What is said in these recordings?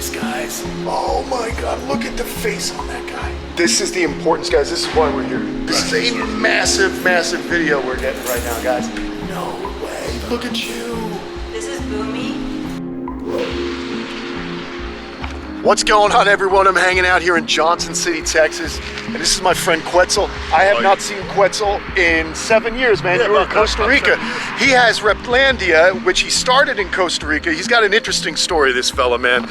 tortoise, guys. Oh my God, look at the face on that guy. This is the importance, guys. This is why we're here. This is a massive, massive video we're getting right now, guys. No way, look at you. This is Boomy. What's going on, everyone? I'm hanging out here in Johnson City, Texas, and this is my friend Quetzel. I have not seen Quetzel in 7 years, man. You were in Costa Rica. He has Reptilandia, which he started in Costa Rica. He's got an interesting story, this fella, man.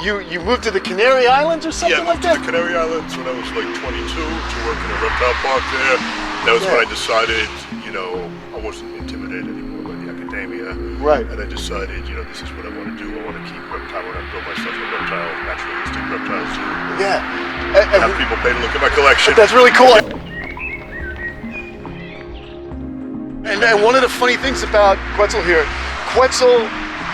You moved to the Canary Islands or something like that? Yeah, I moved to the Canary Islands when I was like 22 to work in a reptile park there. That was when I decided, you know, I wasn't intimidated anymore by the academia. Right. And I decided, you know, this is what I want to do. I want to keep reptile. I want to build myself a reptile, naturalistic reptile zoo. Yeah. Have people pay to look at my collection. That's really cool. And one of the funny things about Quetzel here, Quetzel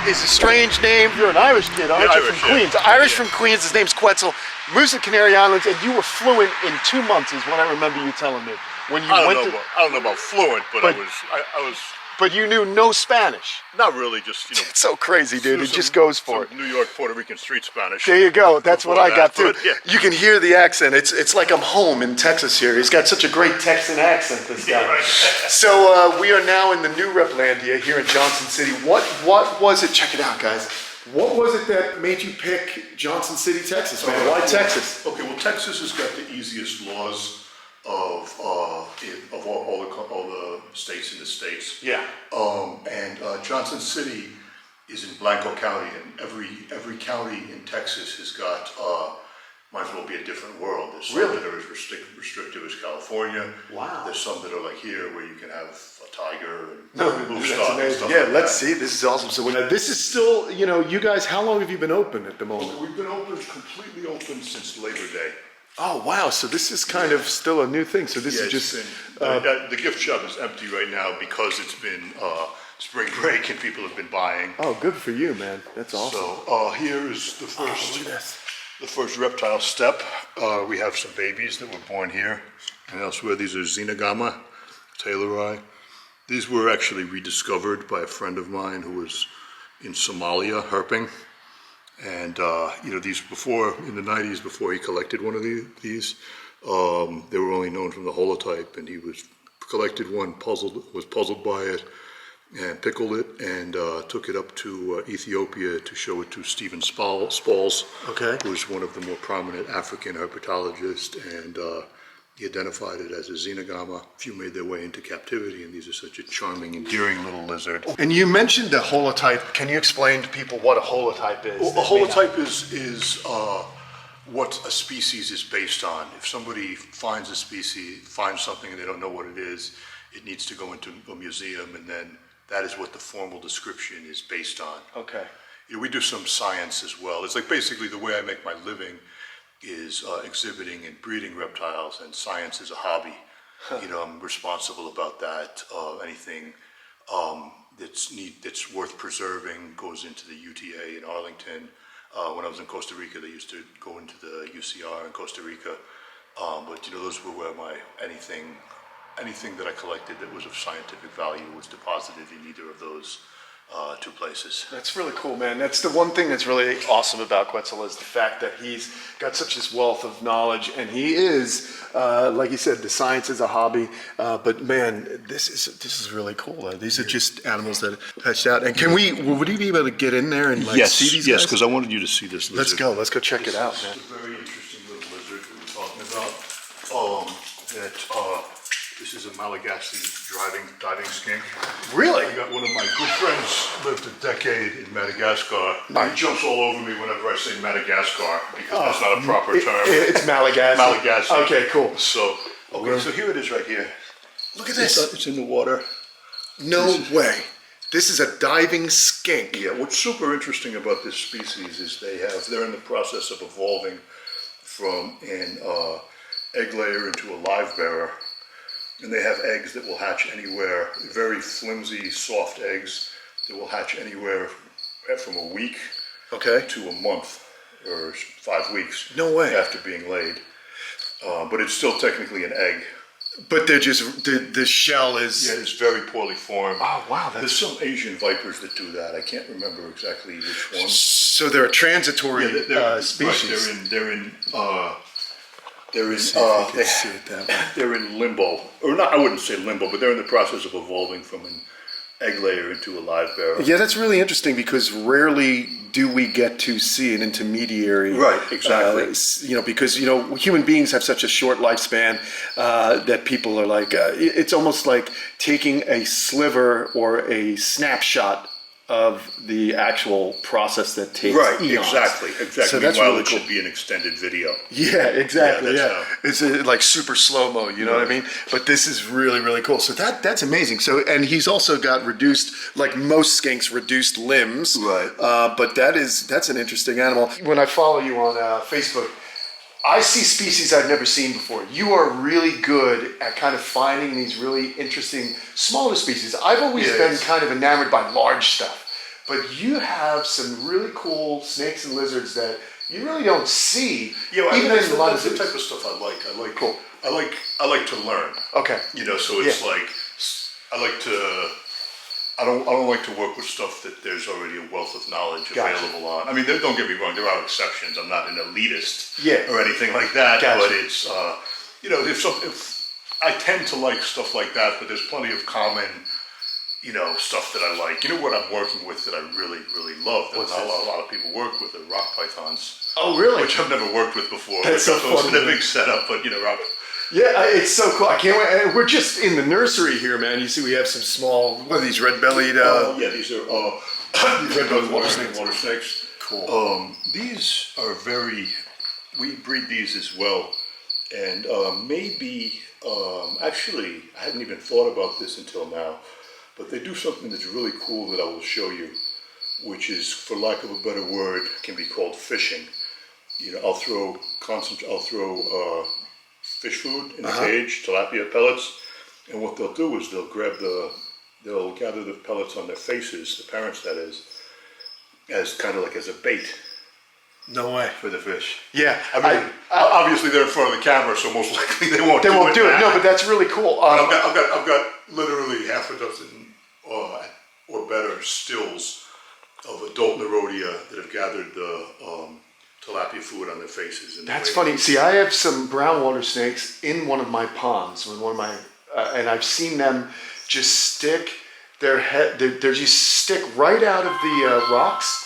is a strange name. You're an Irish kid, aren't you? From Queens. Irish from Queens. His name's Quetzel. Moves to the Canary Islands, and you were fluent in 2 months, is what I remember you telling me. When you I don't know about fluent, but I was. But you knew no Spanish. Not really, just, you know. It's so crazy, dude. It just goes for it. New York, Puerto Rican street Spanish. There you go. That's what I got too. Yeah. You can hear the accent. It's like I'm home in Texas here. He's got such a great Texan accent, this guy. Yeah, right. So we are now in the new Reptilandia here in Johnson City. What was it? Check it out, guys. What was it that made you pick Johnson City, Texas, man? Why Texas? Okay, well, Texas has got the easiest laws of all the states in the States. Yeah. And Johnson City is in Blanco County, and every county in Texas has got might as well be a different world. There's some that are as restrictive as California. Wow. There's some that are like here, where you can have a tiger and That's amazing. Yeah, let's see. This is awesome. So this is still, you know, you guys. How long have you been open at the moment? We've been completely open since Labor Day. Oh wow! So this is kind of still a new thing. So this is just the gift shop is empty right now because it's been spring break and people have been buying. Oh, good for you, man. That's awesome. So here is the first reptile step. We have some babies that were born here, and elsewhere. These are Xenogama taylori. These were actually rediscovered by a friend of mine who was in Somalia herping. And you know, these before, in the 90s, before he collected one of these, they were only known from the holotype, and he collected one, was puzzled by it, and pickled it, and took it up to Ethiopia to show it to Stephen Spalls, who was one of the more prominent African herpetologists, and he identified it as a Xenogama. A few made their way into captivity, and these are such a charming, endearing little lizard. And you mentioned a holotype. Can you explain to people what a holotype is? Well, a holotype is what a species is based on. If somebody finds a species, finds something and they don't know what it is, it needs to go into a museum, and then that is what the formal description is based on. Okay. You know, we do some science as well. It's like basically the way I make my living is exhibiting and breeding reptiles, and science is a hobby. You know, I'm responsible about that. Anything that's worth preserving goes into the UTA in Arlington. When I was in Costa Rica, they used to go into the UCR in Costa Rica. But you know, those were where anything that I collected that was of scientific value was deposited in either of those two places. That's really cool, man. That's the one thing that's really awesome about Quetzel is the fact that he's got such this wealth of knowledge, and he is, like you said, the science is a hobby. But man, this is really cool. These are just animals that hatched out. And would you be able to get in there and see these guys? Yes, because I wanted you to see this lizard. Let's go check it out, man. It's a very interesting little lizard that we're talking about. This is a Malagasy diving skink. Really? I got one of my good friends lived a decade in Madagascar. He jumps all over me whenever I say Madagascar because that's not a proper term. It's Malagasy. Malagasy. Okay, cool. So here it is right here. Look at this. It's in the water. No way. This is a diving skink. Yeah, what's super interesting about this species is they're in the process of evolving from an egg layer into a live bearer. And they have eggs that will hatch anywhere, very flimsy, soft eggs that will hatch anywhere from a week to a month or 5 weeks. No way. After being laid. But it's still technically an egg. But they're just, the shell is... Yeah, it's very poorly formed. Oh, wow. There's some Asian vipers that do that. I can't remember exactly which one. So they're a transitory species. Right, they're in limbo, or not. I wouldn't say limbo, but they're in the process of evolving from an egg layer into a live bearer. Yeah, that's really interesting because rarely do we get to see an intermediary. Right, exactly. Because human beings have such a short lifespan that people are like, it's almost like taking a sliver or a snapshot of the actual process that takes eons. Exactly. So that's Meanwhile, really cool. It should be an extended video. Yeah, exactly. It's like super slow-mo, you know what I mean? But this is really, really cool. So that's amazing. So, and he's also got reduced, like most skinks, reduced limbs. Right. But that's an interesting animal. When I follow you on Facebook, I see species I've never seen before. You are really good at kind of finding these really interesting smaller species. I've always been kind of enamored by large stuff, but you have some really cool snakes and lizards that you really don't see. Yeah, even that's in a lot of the type of stuff I like. Cool. I like to learn. Okay. So it's like I like to. I don't like to work with stuff that there's already a wealth of knowledge available on. I mean, don't get me wrong, there are exceptions. I'm not an elitist or anything like that. But it's if I tend to like stuff like that, but there's plenty of common stuff that I like. You know what I'm working with that I really, really love that a lot of people work with are rock pythons. Oh, really? Which I've never worked with before. That's so funny. It's a big setup, but rock. Yeah, it's so cool. I can't wait. We're just in the nursery here, man. You see, we have some small. What are these red-bellied? These are red-bellied water snakes. Cool. These are we breed these as well, and actually, I hadn't even thought about this until now, but they do something that's really cool that I will show you, which is, for lack of a better word, can be called fishing. I'll throw fish food in a cage, tilapia pellets, and what they'll do is they'll gather the pellets on their faces, the parents that is, as kind of like as a bait. No way. For the fish. Yeah. I mean, obviously they're in front of the camera, so most likely they won't do it. No, but that's really cool. I've got literally half a dozen or better stills of adult Neurodia that have gathered the tilapia food on their faces. That's funny. See, I have some brown water snakes in one of my ponds, and I've seen them just stick their head. They just stick right out of the rocks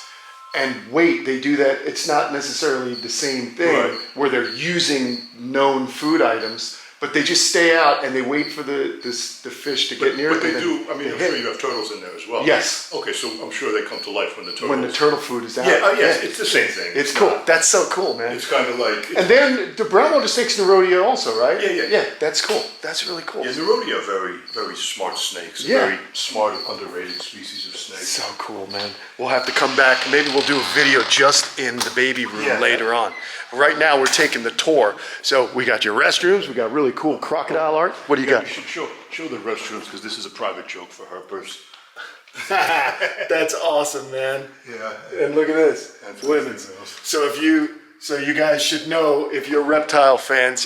and wait. They do that. It's not necessarily the same thing where they're using known food items, but they just stay out and they wait for the fish to get near. But they do. I mean, I'm sure you have turtles in there as well. Yes. Okay, so I'm sure they come to life when the turtle food is out. Yes, it's the same thing. It's cool. That's so cool, man. It's kind of like. And then the brown water snakes in Neurodia also, right? Yeah. That's cool. That's really cool. Yeah, Neurodia are very, very smart snakes. Very smart, underrated species of snakes. So cool, man. We'll have to come back. Maybe we'll do a video just in the baby room later on. Right now, we're taking the tour. So we got your restrooms. We got really cool crocodile art. What do you got? You should show the restrooms because this is a private joke for herpers. That's awesome, man. Yeah. And look at this. Women's. So you guys should know, if you're reptile fans,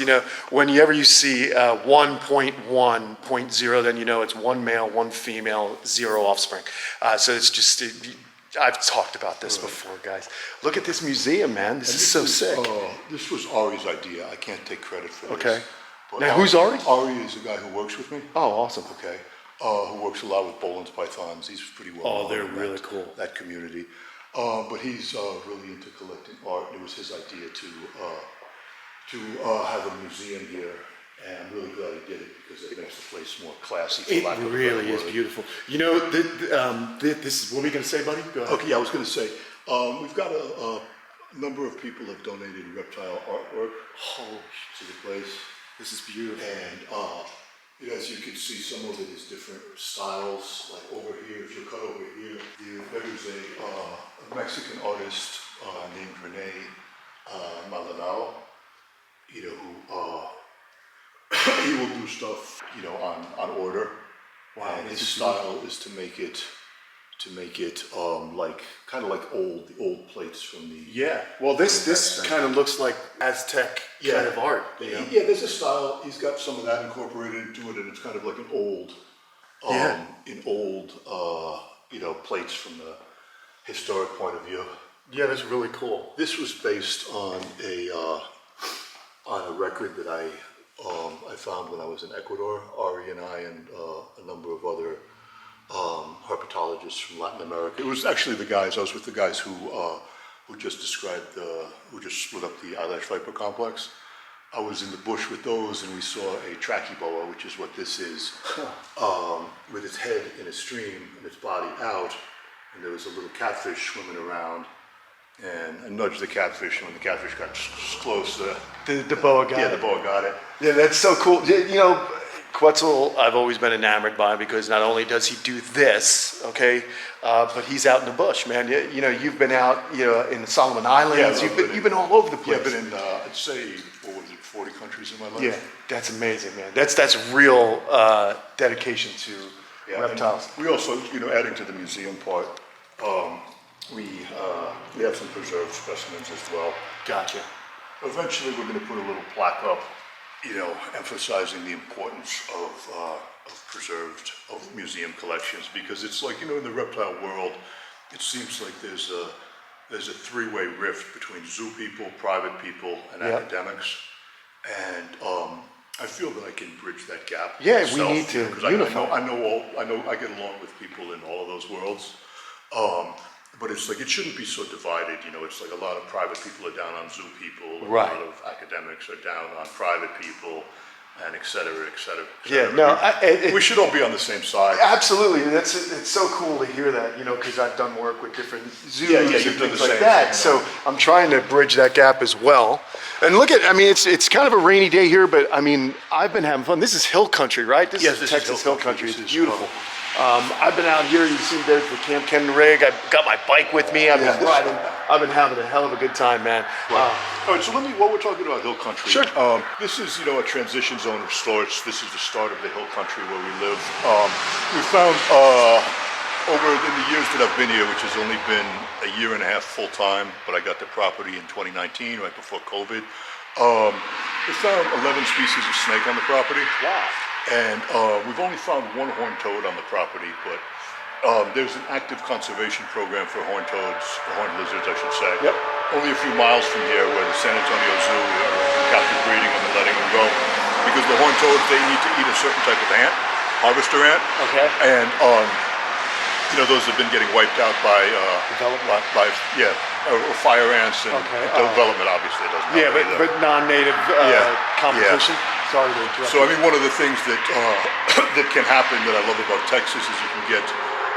whenever you see 1.1.0, then it's one male, one female, 0 offspring. So it's just. I've talked about this before, guys. Look at this museum, man. This is so sick. This was Ari's idea. I can't take credit for this. Okay. Now, who's Ari? Ari is the guy who works with me. Oh, awesome. Okay. Who works a lot with Boland's pythons. He's pretty well known. Oh, they're really cool. That community. But he's really into collecting art. It was his idea to have a museum here. And I'm really glad he did it because it makes the place more classy. It really is beautiful. This is, what were you going to say, buddy? Go ahead. Okay, I was going to say, we've got a number of people have donated reptile artwork to the place. This is beautiful. And as you can see, some of it is different styles. Like over here, if you cut over here, there's a Mexican artist named Renee Maldonado, who he will do stuff, on order. Wow. And his style is to make it like kind of like the old plates from the. Yeah. Well, this kind of looks like Aztec kind of art. Yeah, there's a style. He's got some of that incorporated into it, and it's kind of like an old, plates from the historic point of view. Yeah, that's really cool. This was based on a record that I found when I was in Ecuador. Ari and I and a number of other herpetologists from Latin America. It was actually the guys. I was with the guys who just described who just split up the eyelash viper complex. I was in the bush with those, and we saw a trachyboa, which is what this is, with its head in a stream and its body out. And there was a little catfish swimming around. And I nudged the catfish, and when the catfish got close, The boa got it. yeah, the boa got it. Yeah, that's so cool. You know, Quetzel, I've always been enamored by because not only does he do this, okay, but he's out in the bush, man. You know, you've been out, you know, in the Solomon Islands. Yeah, You've been all over the place. Yeah, I've been in, I'd say, what was it, 40 countries in my life? Yeah, that's amazing, man. That's real dedication to reptiles. We also, you know, adding to the museum part, we have some preserved specimens as well. Gotcha. Eventually, we're going to put a little plaque up, you know, emphasizing the importance of museum collections, because it's like, you know, in the reptile world, it seems like there's a three-way rift between zoo people, private people, and academics, and I feel that I can bridge that gap. Yeah, myself, we need to because unify. I know I get along with people in all of those worlds. But it's like, it shouldn't be so divided, you know, it's like a lot of private people are down on zoo people, Right. a lot of academics are down on private people, and et cetera, et cetera. Et Yeah, cetera. no, We should all be on the same side. absolutely. It's so cool to hear that, you know, because I've done work with different zoos Yeah, and you've done things the like same that. thing, you know. So I'm trying to bridge that gap as well. And look at, I mean, it's kind of a rainy day here, but I mean, I've been having fun. This is hill country, right? This Yes, is this is Texas hill hill country. country. It's This is beautiful. I've been out here. You see, there's the Kamp Kenan rig. I've got my bike with me. I've been riding. I've been having a hell of a good time, man. All right, so while we're talking about hill country, Sure. This is, you know, a transition zone of sorts. This is the start of the hill country where we live. We found, over in the years that I've been here, which has only been a year and a half full time, but I got the property in 2019, right before COVID. We found 11 species of snake on the property. Wow. And we've only found one horned toad on the property, but there's an active conservation program for horned toads, or horned lizards, I should say. Yep. Only a few miles from here, where the San Antonio Zoo are captive breeding them and letting them go. Because the horned toads, they need to eat a certain type of ant, harvester ant. Okay. And you know, those have been getting wiped out by Development. or fire ants, and Okay. development obviously doesn't help Yeah, either. but non-native competition. Sorry to interrupt. So I mean, one of the things that that can happen that I love about Texas is you can get,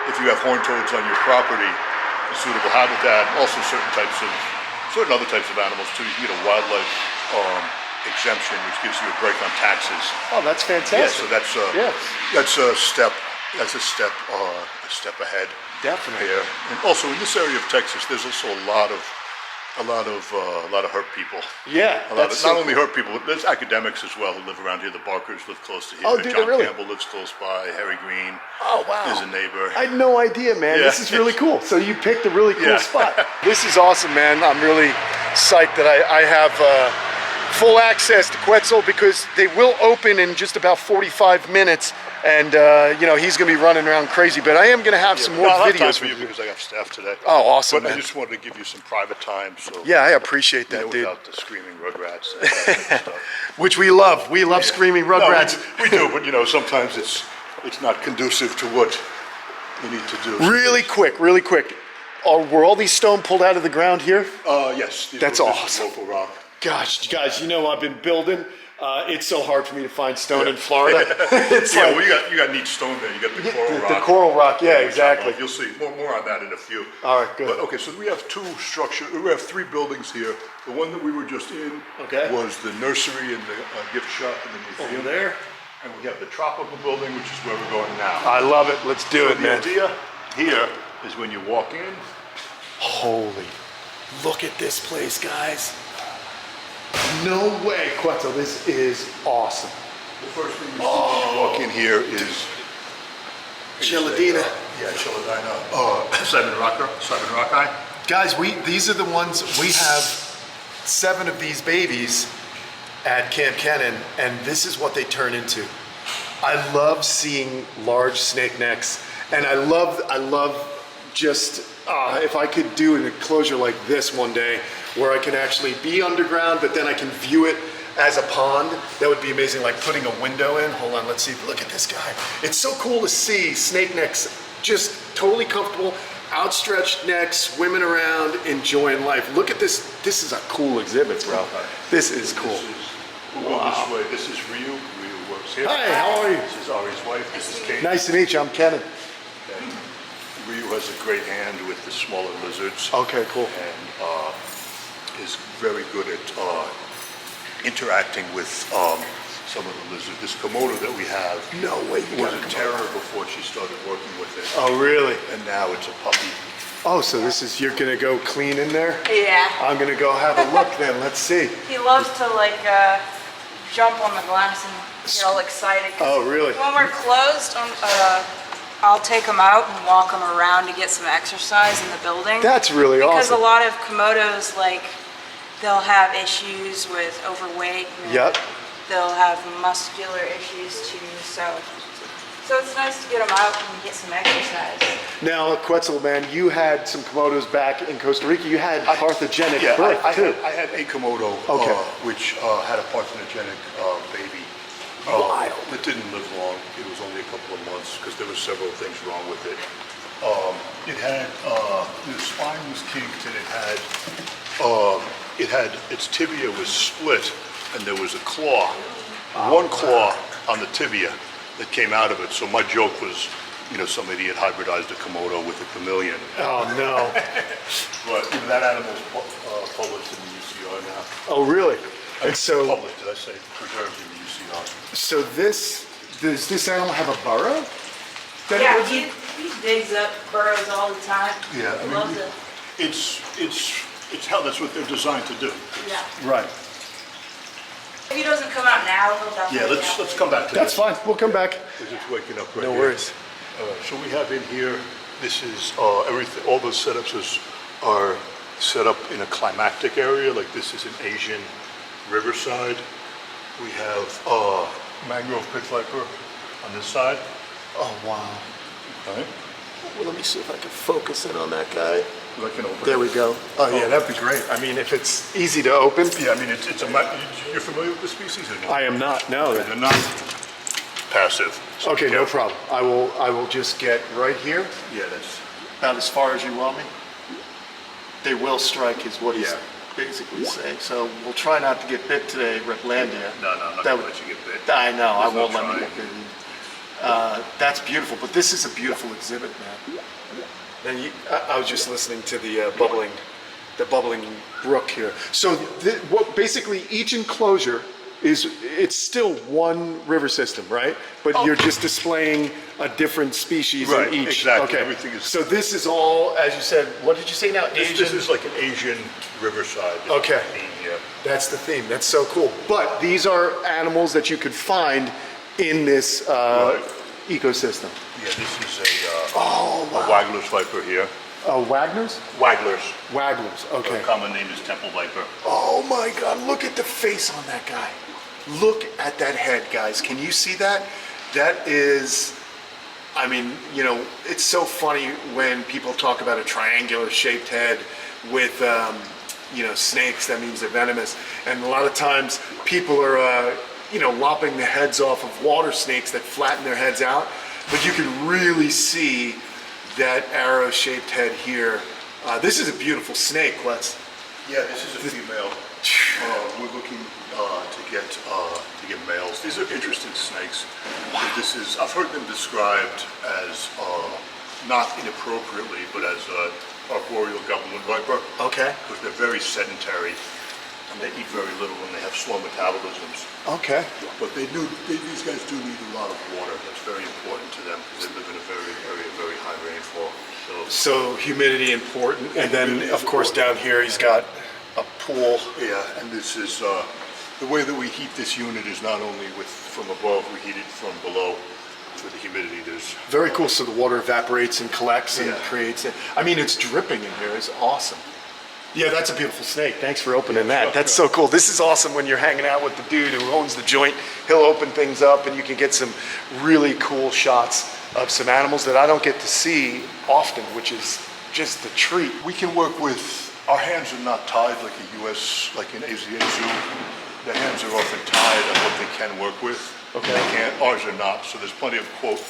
if you have horned toads on your property, a suitable habitat, also certain other types of animals too. You can get a wildlife exemption, which gives you a break on taxes. Oh, that's fantastic. Yeah, so that's a step. That's a step ahead. Definitely. Here, and also in this area of Texas, there's also a lot of hurt people. Yeah, Not only hurt people, but there's academics as well who live around here. The Barkers live close to here. Oh, do they John really? Campbell lives close by. Harry Green Oh, wow. is a neighbor. I had no idea, man. Yeah. This is really cool. So you picked a really cool Yeah. spot. This is awesome, man. I'm really psyched that I have full access to Quetzel, because they will open in just about 45 minutes. And, you know, he's going to be running around crazy. But I am going to have some more I'll have time videos for you with you. because I have staff today. Oh, awesome, But I man. just wanted to give you some private time. So Yeah, I appreciate you that, know, dude. without the screaming rugrats and that kind of stuff. Which we love. We love screaming rugrats. No, we do, but you know, sometimes it's not conducive to what we need to do. Really quick. Were all these stone pulled out of the ground here? Yes. That's this is awesome. local rock. Gosh, guys, you know I've been building. It's so hard for me to find stone in Florida. It's Yeah, like well, you got neat stone there. You got the coral rock. the coral rock. Yeah, exactly. You'll see more on that in a few. All right, good. But okay, so we have we have three buildings here. The one that we were just in was the nursery and the gift shop and the museum. Over there. And we have the tropical building, which is where we're going now. I love it. Let's do it, The man. idea here is when you walk in, Holy, look at this place, guys. No way, Quetzel. This is awesome. the first thing you see when you walk in here is Geladina. Simon Rocki. Guys, these are the ones, we have 7 of these babies at Kamp Kenan, and this is what they turn into. I love seeing large snake necks, and I love just if I could do an enclosure like this one day, where I can actually be underground, but then I can view it as a pond, that would be amazing. Like putting a window in. Hold on, let's see. Look at this guy. It's so cool to see snake necks just totally comfortable, outstretched necks, swimming around, enjoying life. Look at this. This is a cool exhibit, bro. This is cool. We'll go this way. This is Ryu. Ryu works here. Hi, how are you? This is Ari's wife. This is Kate. Nice to meet you. I'm Kenan. Okay. Ryu has a great hand with the smaller lizards. Okay, cool. And is very good at interacting with some of the lizards. This Komodo that we have No way. was a terror before she started working with it. Oh, really? And now it's a puppy. Oh, so this is, you're gonna go clean in there? Yeah. I'm gonna go have a look then. Let's see. He loves to like jump on the glass and get all excited. Oh, really? When we're closed, I'll take him out and walk him around to get some exercise in the building. That's really because awesome. a lot of Komodos, like, they'll have issues with overweight. And Yep. They'll have muscular issues too. So it's nice to get them out and get some exercise. Now, Quetzel, man, you had some Komodos back in Costa Rica. You had parthogenic birth, too. I had a Komodo, Okay. which had a parthenogenetic baby. Wild. It didn't live long. It was only a couple of months because there were several things wrong with it. It had, the spine was kinked, and it had, its tibia was split, and there was a claw, one claw on the tibia that came out of it. So my joke was, some idiot hybridized a Komodo with a chameleon. Oh, no. But that animal's published in the UCR now. Oh, really? And so, Published, did I say preserved in the UCR? so does this animal have a burrow? that it Yeah, lives in? he digs up burrows all the time. Yeah, He loves it. it's how that's what they're designed to do. Yeah. Right. If he doesn't come out now, he'll definitely Yeah, come. let's come back to That's this. fine. We'll come back. Because it's waking up right No here. worries. So we have in here, this is everything, all those setups are set up in a climactic area, like this is an Asian riverside. We have mangrove pit viper on this side. Oh, wow. Okay. Well, let me see if I can focus in on that guy. I can open There it. we go. Oh, yeah, that'd be great. I mean, if it's easy to open. Yeah, I mean, you're familiar with the species or not? I am not, no. They're not passive. So Okay, be no careful. problem. I will just get right here, Yeah, that's, about as far as you want me. They will strike is what he's Yeah. basically saying. So we'll try not to get bit today, Reptilandia. no, I'm not That gonna would- let you get bit. I know, I There's no won't let me trying. get bit. That's beautiful, but this is a beautiful exhibit, man. And I was just listening to the bubbling brook here. So basically each enclosure it's still one river system, right? But you're just displaying a different species Right, in each. exactly. Okay. Everything is- So this is all, as you said, what did you say now? This Asian? is like an Asian riverside. Okay. Yeah. That's the theme. That's so cool. But these are animals that you could find in this ecosystem. Yeah, this is a wow. Wagler's viper here. Wagner's? Wagler's. Wagner's, okay. The common name is temple viper. Oh my God, look at the face on that guy. Look at that head, guys. Can you see that? That is, I mean, it's so funny when people talk about a triangular shaped head with, snakes, that means they're venomous. And a lot of times people are, lopping the heads off of water snakes that flatten their heads out. But you can really see that arrow-shaped head here. This is a beautiful snake, Quetz. Yeah, this is a female. We're looking to get males. These are interesting snakes. Wow. I've heard them described as not inappropriately, but as arboreal goblin viper. Okay. Because they're very sedentary and they eat very little and they have slow metabolisms. Okay. But these guys do need a lot of water. That's very important to them because they live in a very high rainfall. So humidity important, and then of course down here he's got a pool. Yeah, and this is the way that we heat this unit is not only from above, we heat it from below for the humidity. There's Very cool. So the water evaporates and collects and Yeah. creates it. I mean, it's dripping in here. It's awesome. Yeah, that's a beautiful snake. Thanks for opening that. That's so cool. This is awesome when you're hanging out with the dude who owns the joint. He'll open things up and you can get some really cool shots of some animals that I don't get to see often, which is just a treat. We can work with, our hands are not tied like a US, like an AZA zoo. The hands are often tied on what they can work with. Okay. They can't, ours are not. So there's plenty of, quote,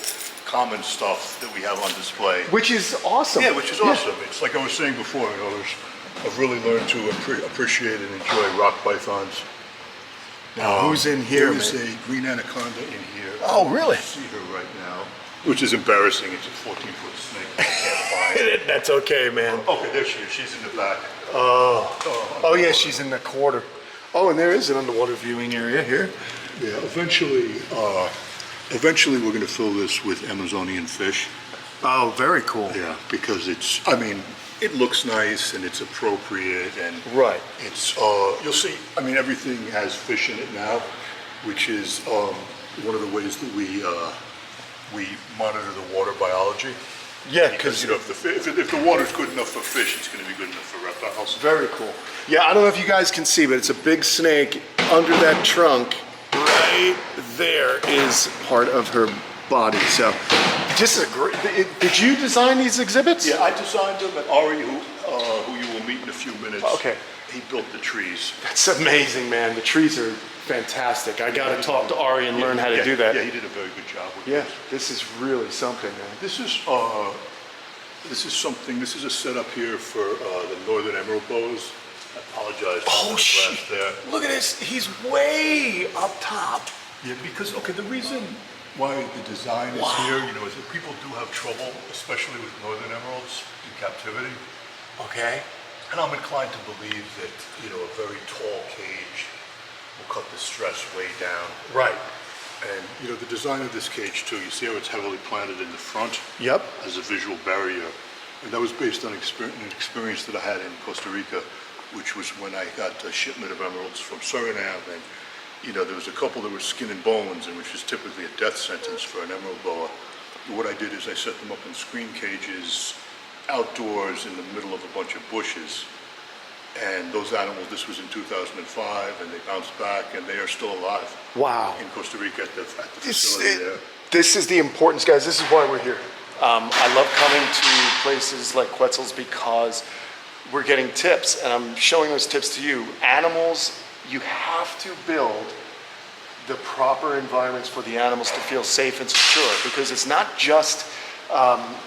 common stuff that we have on display. Which is awesome. Yeah, which is awesome. It's like I was saying before, I've really learned to appreciate and enjoy rock pythons. Now, who's in here, There's man? a green anaconda in here. Oh, really? I see her right now. Which is embarrassing. It's a 14-foot snake I can't find. That's okay, man. Okay, there she is. She's in the back. Oh yeah, she's in the quarter. Oh, and there is an underwater viewing area here. Yeah, eventually we're going to fill this with Amazonian fish. Oh, very cool. Yeah, because it's, I mean, it looks nice and it's appropriate and Right. it's, you'll see, I mean, everything has fish in it now, which is one of the ways that we monitor the water biology. Yeah, Because, you know, if the water's good enough for fish, it's going to be good enough for reptiles. very cool. Yeah, I don't know if you guys can see, but it's a big snake. Under that trunk, right there, is part of her body. So, just a great. Did you design these exhibits? Yeah, I designed them, and Ari, who you will meet in a few minutes, Okay. he built the trees. That's amazing, man. The trees are fantastic. I got to talk to Ari and learn how to do that. Yeah, he did a very good job with Yeah, this. this is really something, man. This is something. This is a setup here for the northern emerald boas. I apologize for Oh, the shit. glass there. Look at this. He's way up top. Yeah, because the reason why the design is here, you know, is that people do have trouble, especially with northern emeralds in captivity. Okay. And I'm inclined to believe that, you know, a very tall cage will cut the stress way down. Right. And, you know, the design of this cage too, you see how it's heavily planted in the front? Yep. As a visual barrier. And that was based on an experience that I had in Costa Rica, which was when I got a shipment of emeralds from Suriname. And, you know, there was a couple that were skin and bones, and which is typically a death sentence for an emerald boa. But what I did is I set them up in screen cages outdoors in the middle of a bunch of bushes. And those animals, this was in 2005, and they bounced back, and they are still alive. Wow. In Costa Rica at the facility there. This is the importance, guys. This is why we're here. I love coming to places like Quetzel's because we're getting tips, and I'm showing those tips to you. Animals, you have to build the proper environments for the animals to feel safe and secure, because it's not just,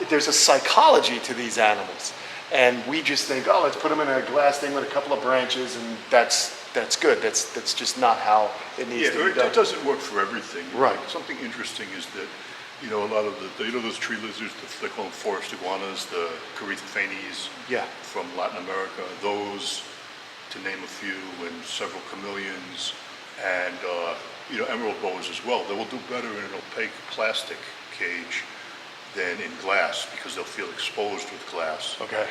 there's a psychology to these animals. And we just think, oh, let's put them in a glass thing with a couple of branches, and that's good. That's just not how it needs to be done. It doesn't work for everything. Right. Something interesting is that, you know, a lot of you know those tree lizards, they call them forest iguanas, the Corytophanes Yeah. from Latin America, those, to name a few, and several chameleons, and, you know, emerald boas as well. They will do better in an opaque plastic cage than in glass, because they'll feel exposed with glass. Okay.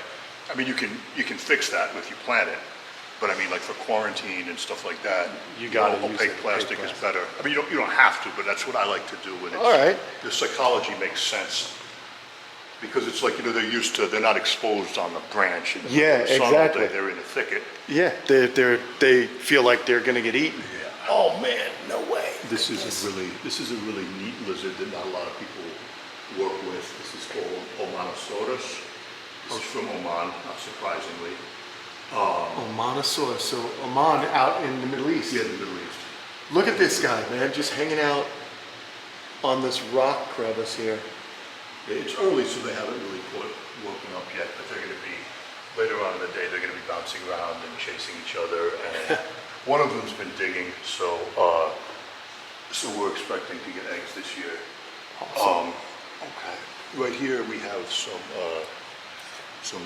I mean, you can fix that if you plant it, but I mean, like for quarantine and stuff like that, You gotta use opaque it, plastic opaque is better. I mean, you don't have to, but that's what I like to do. And All right. The psychology makes sense because it's like, you know, they're not exposed on the branch. In the Yeah, sun all day. exactly. They're in a thicket. Yeah, they feel like they're gonna get eaten. Yeah. Oh man, no way. This is a really neat lizard that not a lot of people work with. This is called Omanosaurus. This is from Oman, not surprisingly. Omanosaurus. So Oman out in the Middle East. Yeah, the Middle East. Look at this guy, man, just hanging out on this rock crevice here. It's early, so they haven't really woken up yet, but they're going to be, later on in the day, they're going to be bouncing around and chasing each other. And one of them's been digging, so we're expecting to get eggs this year. Awesome. Okay. Right here we have some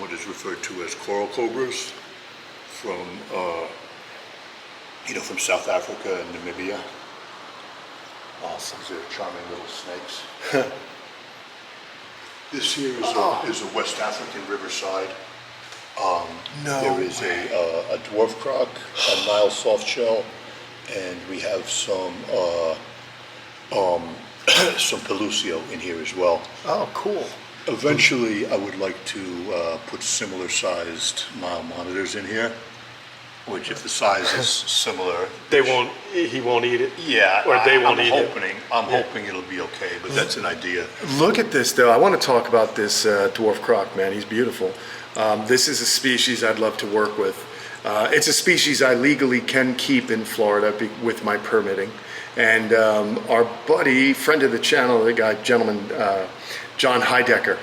what is referred to as coral cobras from, you know, from South Africa and Namibia. Awesome. These are charming little snakes. This here is a West African riverside. There is a dwarf croc, a Nile soft shell, and we have some Pelusio in here as well. Oh, cool. Eventually, I would like to put similar sized Nile monitors in here. which if the size is similar, he won't eat it. yeah, Or they won't eat it. I'm hoping it'll be okay, but that's an idea. Look at this, though. I want to talk about this dwarf croc, man. He's beautiful. This is a species I'd love to work with. It's a species I legally can keep in Florida with my permitting. And our buddy, friend of the channel, gentleman, John Heidecker,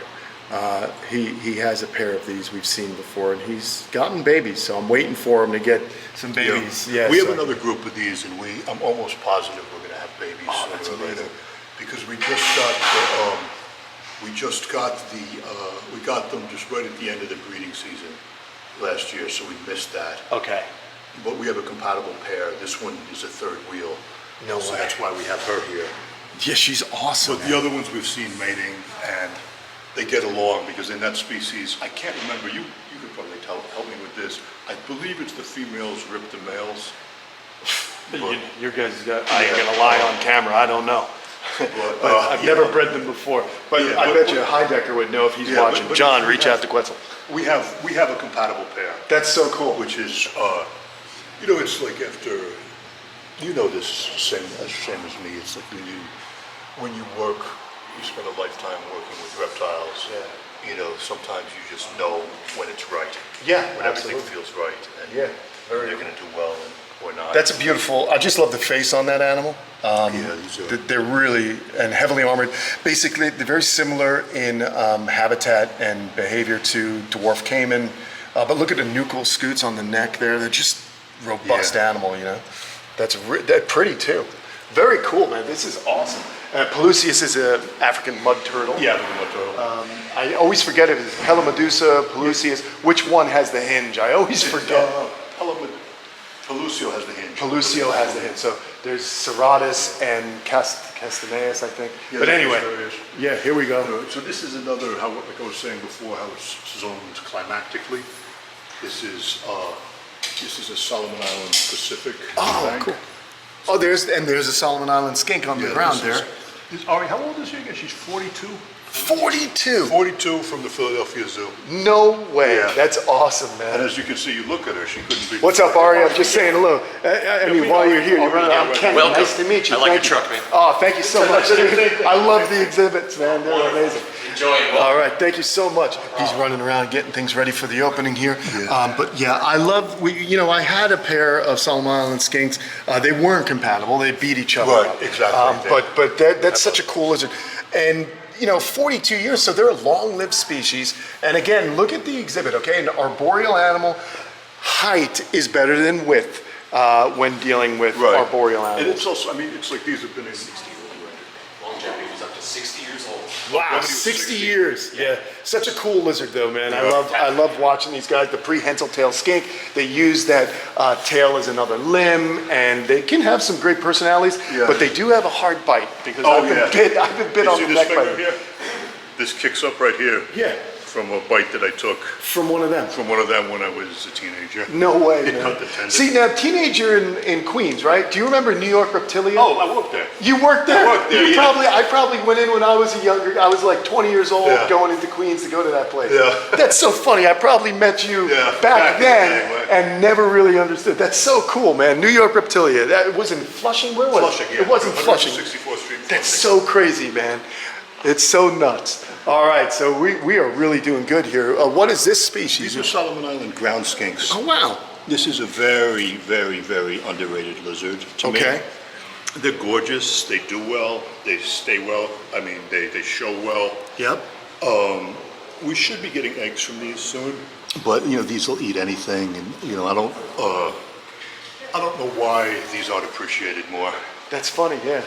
he has a pair of these we've seen before, and he's gotten babies, so I'm waiting for him to get some babies. Yeah, we have another group of these, and I'm almost positive we're going to have babies sooner or later, because we got them just right at the end of the breeding season last year, so we missed that. Okay. But we have a compatible pair. This one is a third wheel. No So way. that's why we have her here. Yeah, she's awesome. But the other ones we've seen mating, and they get along, because in that species, I can't remember, you could probably help me with this. I believe it's the females rip the males. You guys, I ain't gonna lie on camera, I don't know. But I've never bred them before. But Yeah, I but- bet you Heidecker would know if he's Yeah, watching. but John, we reach have- out to Quetzel. We have a compatible pair, That's so cool. which is, it's like after, this same as me. It's like when you work, you spend a lifetime working with reptiles. Yeah. Sometimes you just know when it's right. Yeah, When everything absolutely. feels right, and Yeah, very they're going to do well or not. That's a beautiful, I just love the face on that animal. these are. They're really, and heavily armored. Basically, they're very similar in habitat and behavior to dwarf caiman. But look at the nuchal scutes on the neck there. They're just robust Yeah. animal, they're pretty too. Very cool, man. This is awesome. Pelusius is an African mud turtle. Yeah, the mud turtle. I always forget if it's Pelamedusa, Pelusius, which one has the hinge. I always forget. Pelusio has the hinge. Pelusio has the hinge. So there's Serratus and Castaneus, I think. Yeah, But that's anyway, hilarious. yeah, here we go. So this is another, like I was saying before, how it's zoned climactically. This is a Solomon Island Pacific. Oh, bank. cool. Oh, there's a Solomon Island skink on the Yeah, ground this there. is Ari, how old is she again? She's 42? 42. 42 from the Philadelphia Zoo. No way. Yeah. That's awesome, And man. as you can see, you look at her, she couldn't be. What's up, Ari? I'm just saying hello. I mean, while you're here, you're running. I'm Ken. Welcome. Nice to meet you. I like Thank your you. truck, man. Oh, thank you so much. I love the exhibits, man. They're amazing. Enjoy it. All right, thank you so much. He's running around getting things ready for the opening here. But yeah, I love. I had a pair of Solomon Island skinks. They weren't compatible. They beat each other Right, up. exactly. But that's such a cool lizard. And 42 years, so they're a long-lived species. And again, look at the exhibit. Okay, an arboreal animal, height is better than width when dealing with arboreal And animals. it's also, it's like these have been in. Longevity was up to 60 years old. Wow, 60 years. Yeah, such a cool lizard though, man. I love watching these guys. The prehensile tail skink, they use that tail as another limb, and they can have some great personalities, Yeah. but they do have a hard bite because Oh, I've been bit You on see the this neck finger by here? This kicks up right here. Yeah, From a bite that I took from one of them. from one of them when I was a teenager. No way, It man. cut the tendon. See, now, teenager in Queens, right? Do you remember New York Reptilia? Oh, I worked there. You worked there? I worked there, yeah. I probably went in when I was I was like 20 years old, Yeah. going into Queens to go to that place. Yeah. That's so funny. I probably met you Yeah, back back in the then day, right. and never really understood. That's so cool, man. New York Reptilia. That was in Flushing? Where was Flushing, it? yeah. It wasn't Flushing. 164th Street. That's Flushing. so crazy, man. It's so nuts. All right, so we are really doing good here. What is this species? These are Solomon Island ground skinks. Oh, wow. This is a very, very, very underrated lizard to me. Okay. They're gorgeous. They do well. They stay well. They show well. Yep. We should be getting eggs from these soon. But these will eat anything, and I don't know why these aren't appreciated more. That's funny, yeah.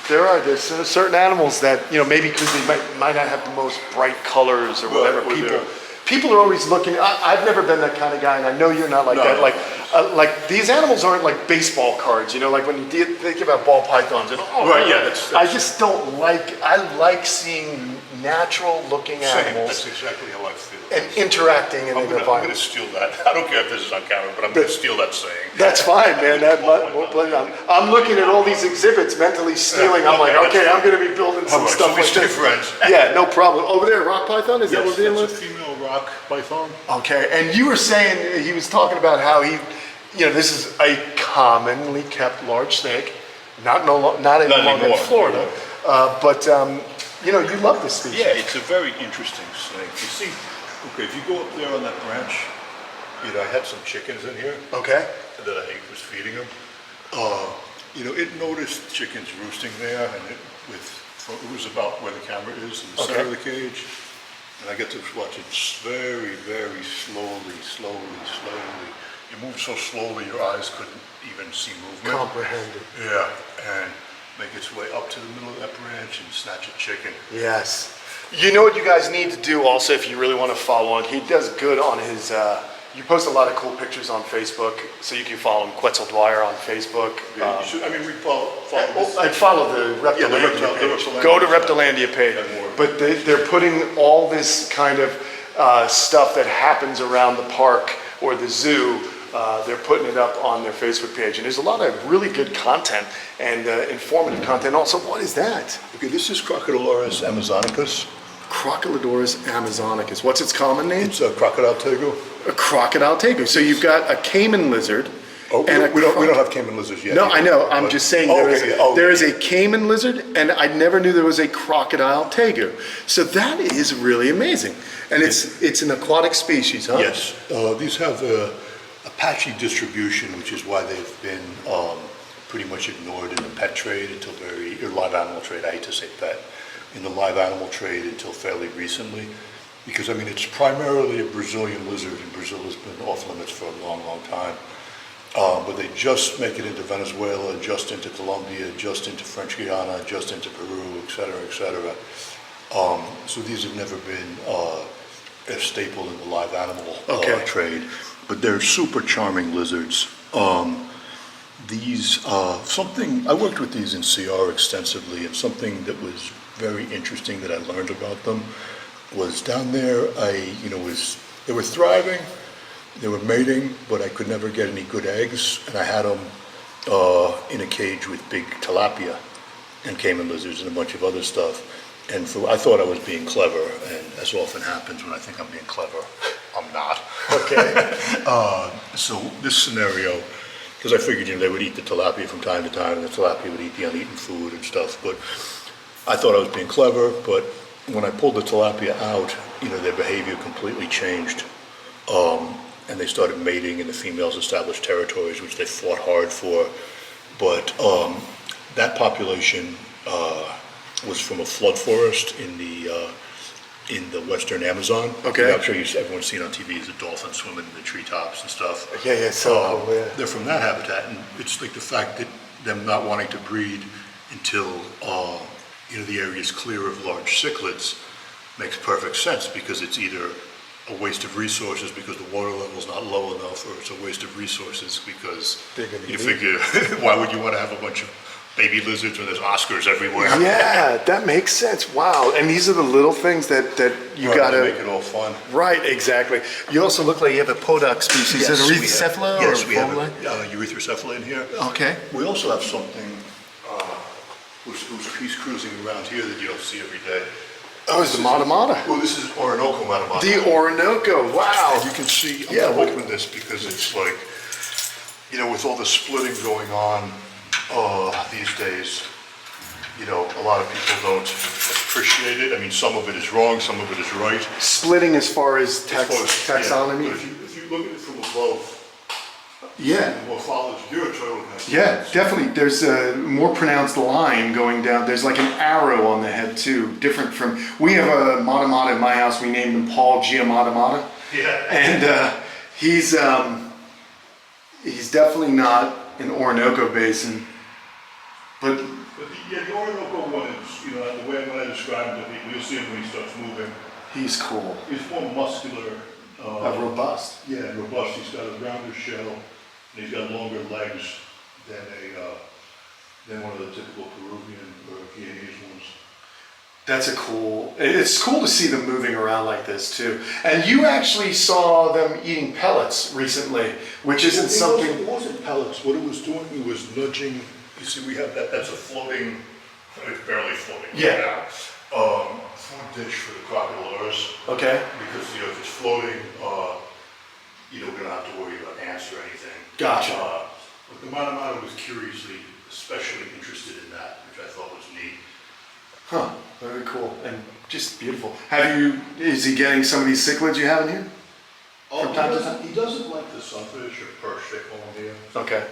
There's certain animals that, maybe because they might not have the most bright colors or whatever. Right, People are always looking. I've never been that kind of guy, and I know you're not like No. that. Like these animals aren't like baseball cards, like when you think about ball pythons. And, Right, yeah, that's- I just don't like. I like seeing natural-looking Same. animals That's exactly how I feel. and interacting in I'm an gonna environment. steal that. I don't care if this is on camera, but I'm gonna steal that saying. That's fine, man. I'm looking at all these exhibits, mentally stealing. I'm like, okay, I'm going to be building some All right, stuff so we like stay this. friends. Yeah, no problem. Over there, rock python. Is that Yes, what we're dealing that's a with? female rock python. Okay, and you were saying he was talking about how you know, this is a commonly kept large snake, not any longer in anymore. Florida, but you know, you love this species. Yeah, it's a very interesting snake. You see, okay, if you go up there on that branch, you know, I had some chickens in here. Okay. That I was feeding them. You know, it noticed chickens roosting there, and it was about where the camera is in the center of the cage. And I get to watch it very, very slowly. It moved so slowly your eyes couldn't even see movement. Comprehend it. Yeah, and make its way up to the middle of that branch and snatch a chicken. Yes. You know what you guys need to do also if you really want to follow him? He does good on his, you post a lot of cool pictures on Facebook, so you can follow him, Quetzel Dwyer on Facebook. Yeah, you should, I mean, we follow this. I'd follow the Reptilandia page. Go to Reptilandia page. But they're putting all this kind of stuff that happens around the park or the zoo. They're putting it up on their Facebook page, and there's a lot of really good content and informative content. Also, what is that? Okay, this is Crocodile amazonicus. Crocodilus amazonicus. What's its common name? It's a crocodile tegu. A crocodile tegu. So you've got a caiman lizard. Oh, and we don't have caiman lizards yet. No, I know. I'm just saying there is a caiman lizard, and I never knew there was a crocodile tegu. So that is really amazing. And it's an aquatic species, huh? Yes. These have a patchy distribution, which is why they've been pretty much ignored in the pet trade or live animal trade. I hate to say pet. In the live animal trade until fairly recently. Because, I mean, it's primarily a Brazilian lizard, and Brazil has been off limits for a long, long time. But they just make it into Venezuela, just into Colombia, just into French Guiana, just into Peru, et cetera, et cetera. So these have never been a staple in the live animal trade. But they're super charming lizards. I worked with these in CR extensively, and something that was very interesting that I learned about them was down there, they were thriving, they were mating, but I could never get any good eggs, and I had them in a cage with big tilapia and caiman lizards and a bunch of other stuff. And I thought I was being clever, and as often happens when I think I'm being clever, I'm not. Okay. So this scenario, because I figured they would eat the tilapia from time to time, and the tilapia would eat the uneaten food and stuff, but I thought I was being clever, but when I pulled the tilapia out, their behavior completely changed. And they started mating, and the females established territories, which they fought hard for. But that population was from a flood forest in the western Amazon. Okay. I'm sure everyone's seen on TV is a dolphin swimming in the treetops and stuff. Yeah, so cool, yeah. They're from that habitat, and it's like the fact that them not wanting to breed until the area is clear of large cichlids makes perfect sense, because it's either a waste of resources because the water level's not low enough, or it's a waste of resources because you figure, why would you want to have a bunch of baby lizards when there's Oscars everywhere? Yeah, that makes sense. Wow. And these are the little things that you got to make it all fun. Right, exactly. You also look like you have a podoc species. Yes, Is it erythrocephala? Yes, we have erythrocephala in here. Okay. We also have something who's peace cruising around here that you don't see every day. Oh, it's the Matamata. Oh, this is Orinoco Matamata. The Orinoco, wow. And you can see, I'm opening this because it's like, with all the splitting going on these days, a lot of people don't appreciate it. I mean, some of it is wrong, some of it is right. Splitting as far as taxonomy? Yeah. But if you look at it from above, well, follows your total. Yeah, definitely. There's a more pronounced line going down. There's like an arrow on the head too, different from. We have a Matamata in my house. We named him Paul Giamatamata. Yeah. And he's definitely not an Orinoco basin, but the Orinoco one is, the way when I described it, you'll see him when he starts moving. he's cool. He's more muscular. Robust. Yeah, robust. He's got a rounder shell. And he's got longer legs than one of the typical Peruvian or Guianese ones. It's cool to see them moving around like this too. And you actually saw them eating pellets recently, which isn't something... It wasn't pellets. What it was doing, it was nudging. You see, we have that's a floating, it's barely floating. Yeah. Food dish for the crocodiles. Okay. Because, if it's floating, we don't have to worry about ants or anything. Gotcha. But the Mana was curiously, especially interested in that, which I thought was neat. Huh, very cool and just beautiful. Is he getting some of these cichlids you have in here? From time to time? He doesn't like the sunfish or perch, they call them here. Okay.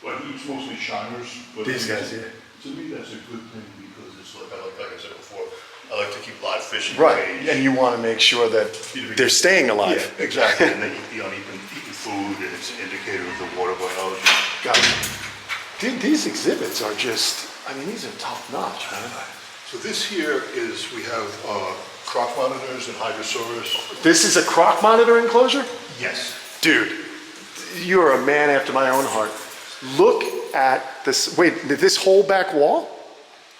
Well, he eats mostly shiners. But These guys, yeah. To me, that's a good thing because it's like I said before, I like to keep live fish in the Right, cage. and you want to make sure that they're staying alive. Yeah, exactly, and they eat the uneaten food, and it's an indicator of the water biology. Gotcha. Dude, these exhibits are just, I mean, these are top notch, man. So this here is, we have croc monitors and hydrosaurus. This is a croc monitor enclosure? Yes. Dude, you are a man after my own heart. Look at this, wait, this whole back wall?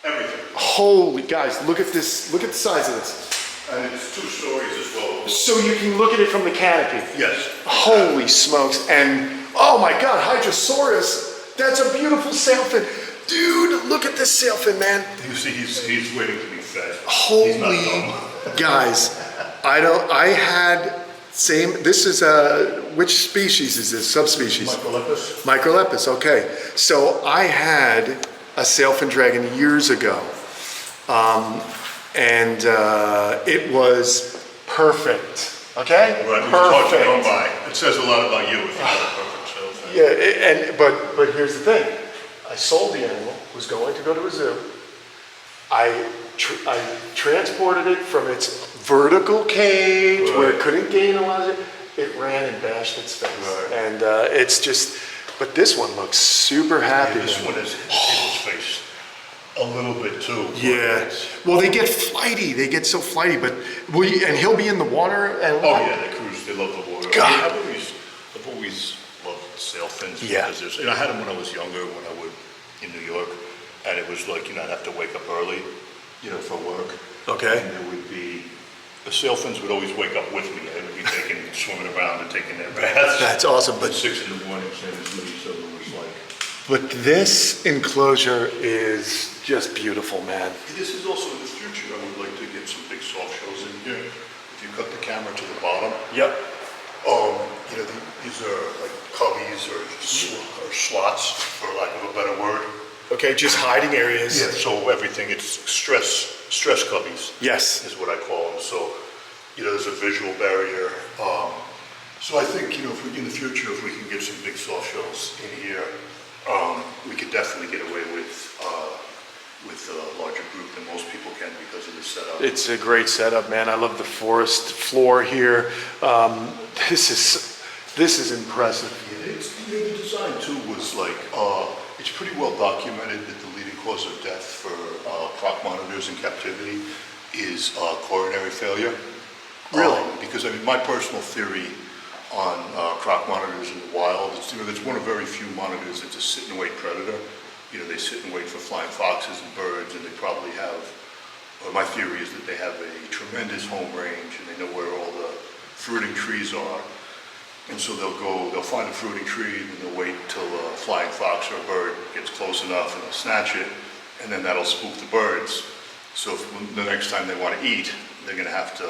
Everything. Holy, guys, look at this, look at the size of this. And it's 2 stories as well. So you can look at it from the canopy. Yes. Holy smokes, and oh my God, Hydrosaurus, that's a beautiful sailfin. Dude, look at this sailfin, man. You see, he's waiting to be fed. Holy, He's not dumb. guys, this is which species is this, subspecies? Microlepis. Microlepis, okay. So I had a sailfin dragon years ago, and it was perfect, okay? Right, we talked to Perfect. by. It says a lot about you if you have a perfect sailfin. Yeah, but here's the thing. I sold the animal, was going to go to a zoo. I transported it from its vertical cage where it couldn't gain a lot of it. It ran and bashed its face. Right. And it's just, but this one looks super happy. Yeah, this one is in his face a little bit too. Yeah. Well, they get flighty. They get so flighty, but and he'll be in the water and Oh yeah, they cruise. They love the water. God. I've always loved sailfins. Yeah. Because and I had them when I was younger, when I would in New York, and it was like I'd have to wake up early, for work. Okay. And there would be the sailfins would always wake up with me. They would be swimming around and taking their baths. That's awesome. At But 6 in the morning, same as me. So it was like. but this enclosure is just beautiful, man. This is also in the future. I would like to get some big soft shells in here. If you cut the camera to the bottom, Yep. these are like cubbies or slots, for lack of a better word. Okay, just hiding areas. Yeah. So everything, it's stress cubbies. Yes. Is what I call them. So, there's a visual barrier. So I think, if we in the future, if we can get some big soft shells in here, we could definitely get away with a larger group than most people can because of the setup. It's a great setup, man. I love the forest floor here. This is impressive. The design too was like, it's pretty well documented that the leading cause of death for croc monitors in captivity is coronary failure. Really? Because my personal theory on croc monitors in the wild, it's one of very few monitors that's a sit and wait predator. They sit and wait for flying foxes and birds, and they probably have, or my theory is that they have a tremendous home range and they know where all the fruiting trees are. And so they'll find a fruiting tree and they'll wait till a flying fox or a bird gets close enough and they'll snatch it, and then that'll spook the birds. So the next time they want to eat, they're going to have to,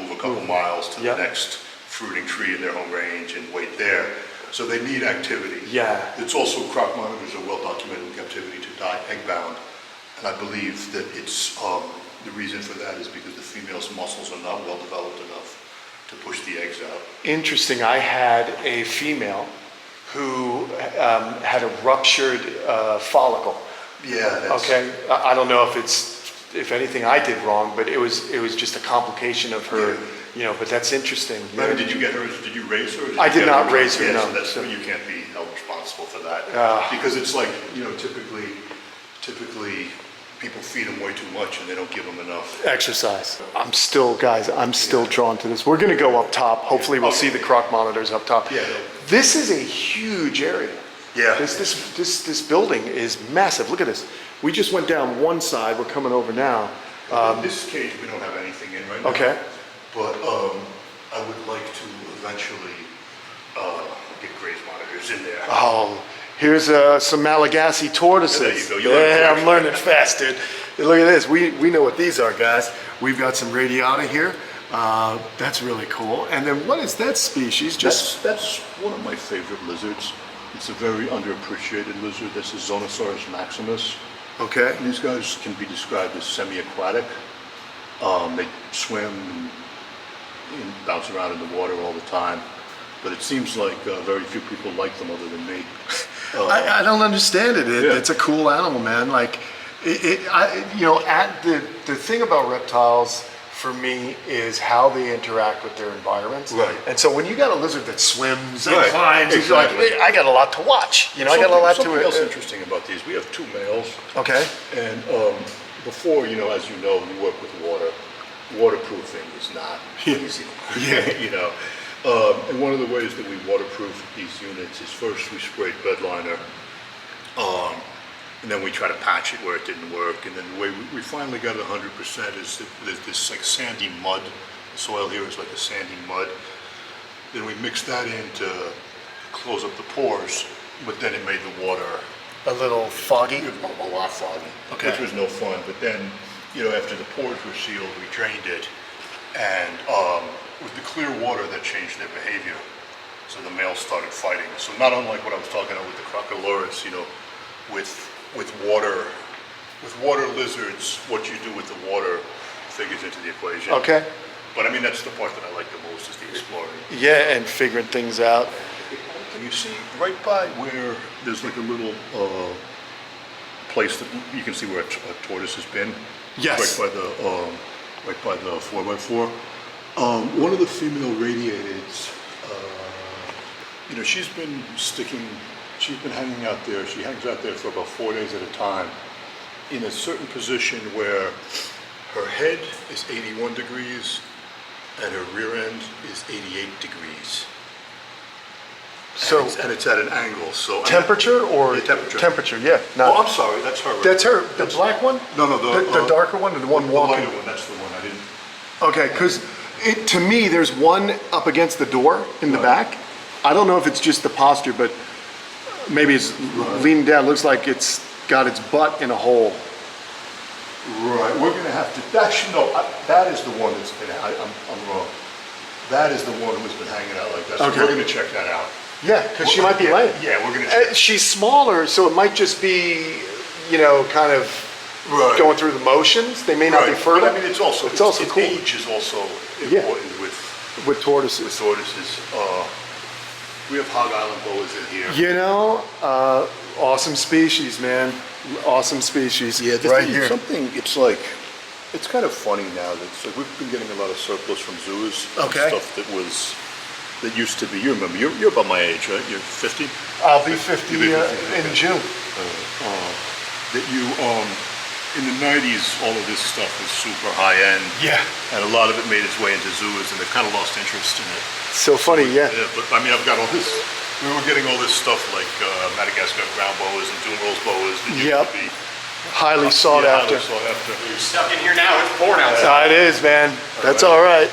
move a couple miles to the next fruiting tree in their home range and wait there. So they need activity. Yeah. It's also, croc monitors are well documented in captivity to die egg-bound. And I believe that it's, the reason for that is because the female's muscles are not well developed enough to push the eggs out. Interesting. I had a female who had a ruptured follicle. Yeah. Okay. I don't know if anything I did wrong, but it was just a complication of her. But that's interesting. Did you get her? Did you raise her? I did not raise her. Yeah, No. so you can't be held responsible for that because it's like typically people feed them way too much and they don't give them enough Exercise. I'm still drawn to this. We're going to go up top. Hopefully, we'll see the croc monitors up top. Yeah. This is a huge area. Yeah. This building is massive. Look at this. We just went down one side. We're coming over now. In this cage, we don't have anything in right now. Okay. But I would like to eventually get graze monitors in there. Oh, here's some Malagasy tortoises. Yeah, there you go. Yeah, I'm learning fast, dude. Look at this. We know what these are, guys. We've got some radiata here. That's really cool. And then what is that species? That's one of my favorite lizards. It's a very underappreciated lizard. This is Zonosaurus maximus. Okay. These guys can be described as semi-aquatic. They swim and bounce around in the water all the time. But it seems like very few people like them other than me. I don't understand it. Yeah. It's a cool animal, man. Like, the thing about reptiles for me is how they interact with their environments. Right. And so when you got a lizard that swims and Right. climbs, it's like, Exactly. I got a lot to watch. I got a lot to Something else interesting about these. We have 2 males. Okay. And before, as you know, you work with water. Waterproofing is not easy. Yeah. And one of the ways that we waterproof these units is first we sprayed bed liner, and then we try to patch it where it didn't work. And then the way we finally got it 100% is that there's this like sandy mud. The soil here is like a sandy mud. Then we mixed that in to close up the pores, but then it made the water A little foggy. a lot foggy, Okay. which was no fun. But then, after the pores were sealed, we drained it, and with the clear water, that changed their behavior. So the males started fighting. So not unlike what I was talking about with the crocodiles, with water lizards, what you do with the water figures into the equation. Okay. But I mean, that's the part that I like the most is the exploring. Yeah, and figuring things out. Can you see right by where there's like a little place that you can see where a tortoise has been? Yes. Right by the 4x4. One of the female radiateds, she's been hanging out there. She hangs out there for about 4 days at a time in a certain position where her head is 81 degrees and her rear end is 88 degrees. So And it's at an angle, so. temperature or Yeah, temperature. Temperature, yeah. Oh, I'm sorry, that's her. That's her. The black one? No, The darker one, or the one the walking? lighter one, that's the one I didn't. Okay, because to me, there's one up against the door in the Right. back. I don't know if it's just the posture, but maybe it's leaning down. Looks like it's got its butt in a hole. Right, we're gonna have to, actually, no, that is the one that's been, I'm wrong. That is the one who's been hanging out like that, so Okay. we're gonna check that out. Yeah, because she might be Yeah, laying. Yeah, we're gonna check. She's smaller, so it might just be, kind of Right. going through the motions. They may not be Right, fertile. but I mean, it's also cool age is also Yeah. important with with tortoises. tortoises. We have Hog Island boas in here. Awesome species, man. Awesome species. Yeah, this right thing is here. something, it's kind of funny now that we've been getting a lot of surplus from zoos. and Okay. Stuff that used to be, you remember, you're about my age, right? You're 50? I'll be 50 You'll be 50, in okay. June. That in the 90s, all of this stuff was super high end. Yeah. And a lot of it made its way into zoos and they've kind of lost interest in it. So funny, yeah. Yeah, but I mean, I've got all this, we were getting all this stuff like Madagascar ground boas and Dumer's boas that used Yep. to be Highly sought after. Highly sought after. You're stuck in here now. It's born outside. It is, man. That's all right.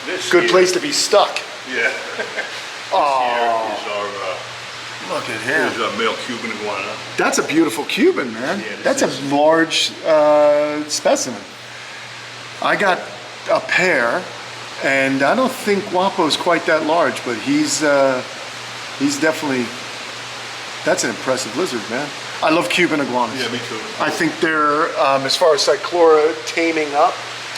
This Good here- place to be stuck. Yeah. Oh, This here look at is our male Cuban iguana. That's a beautiful Cuban, man. Yeah, That's a this is- large specimen. I got a pair, and I don't think Guapo's quite that large, but he's definitely, that's an impressive lizard, man. I love Cuban iguanas. Yeah, me too. I think they're, as far as Cyclora taming up,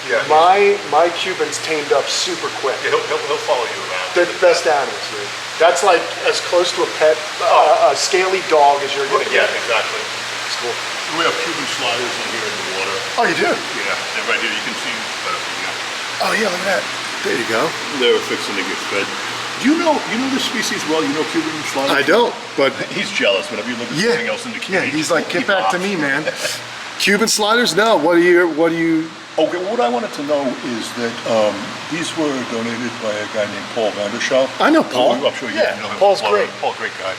Yeah. my Cubans tamed up super quick. Yeah, he'll follow you around. They're the best animals, dude. That's like as close to a pet, a scaly dog as you're gonna Yeah, get. exactly. It's cool. We have Cuban sliders in here in the water. Oh, you do? Yeah, they're right here. You can see them better from here. Oh yeah, look at that. There you go. They're fixing to get fed. Do you know this species well? You know Cuban sliders? I don't, but He's jealous whenever you look at yeah, something else in the yeah. cage. He's like, get Keep back to off." me, man. Cuban sliders? No. What do you? Okay, what I wanted to know is that these were donated by a guy named Paul Vandershaw. I know Paul. I'm sure you Yeah, know him. Paul's great. Paul, great guy.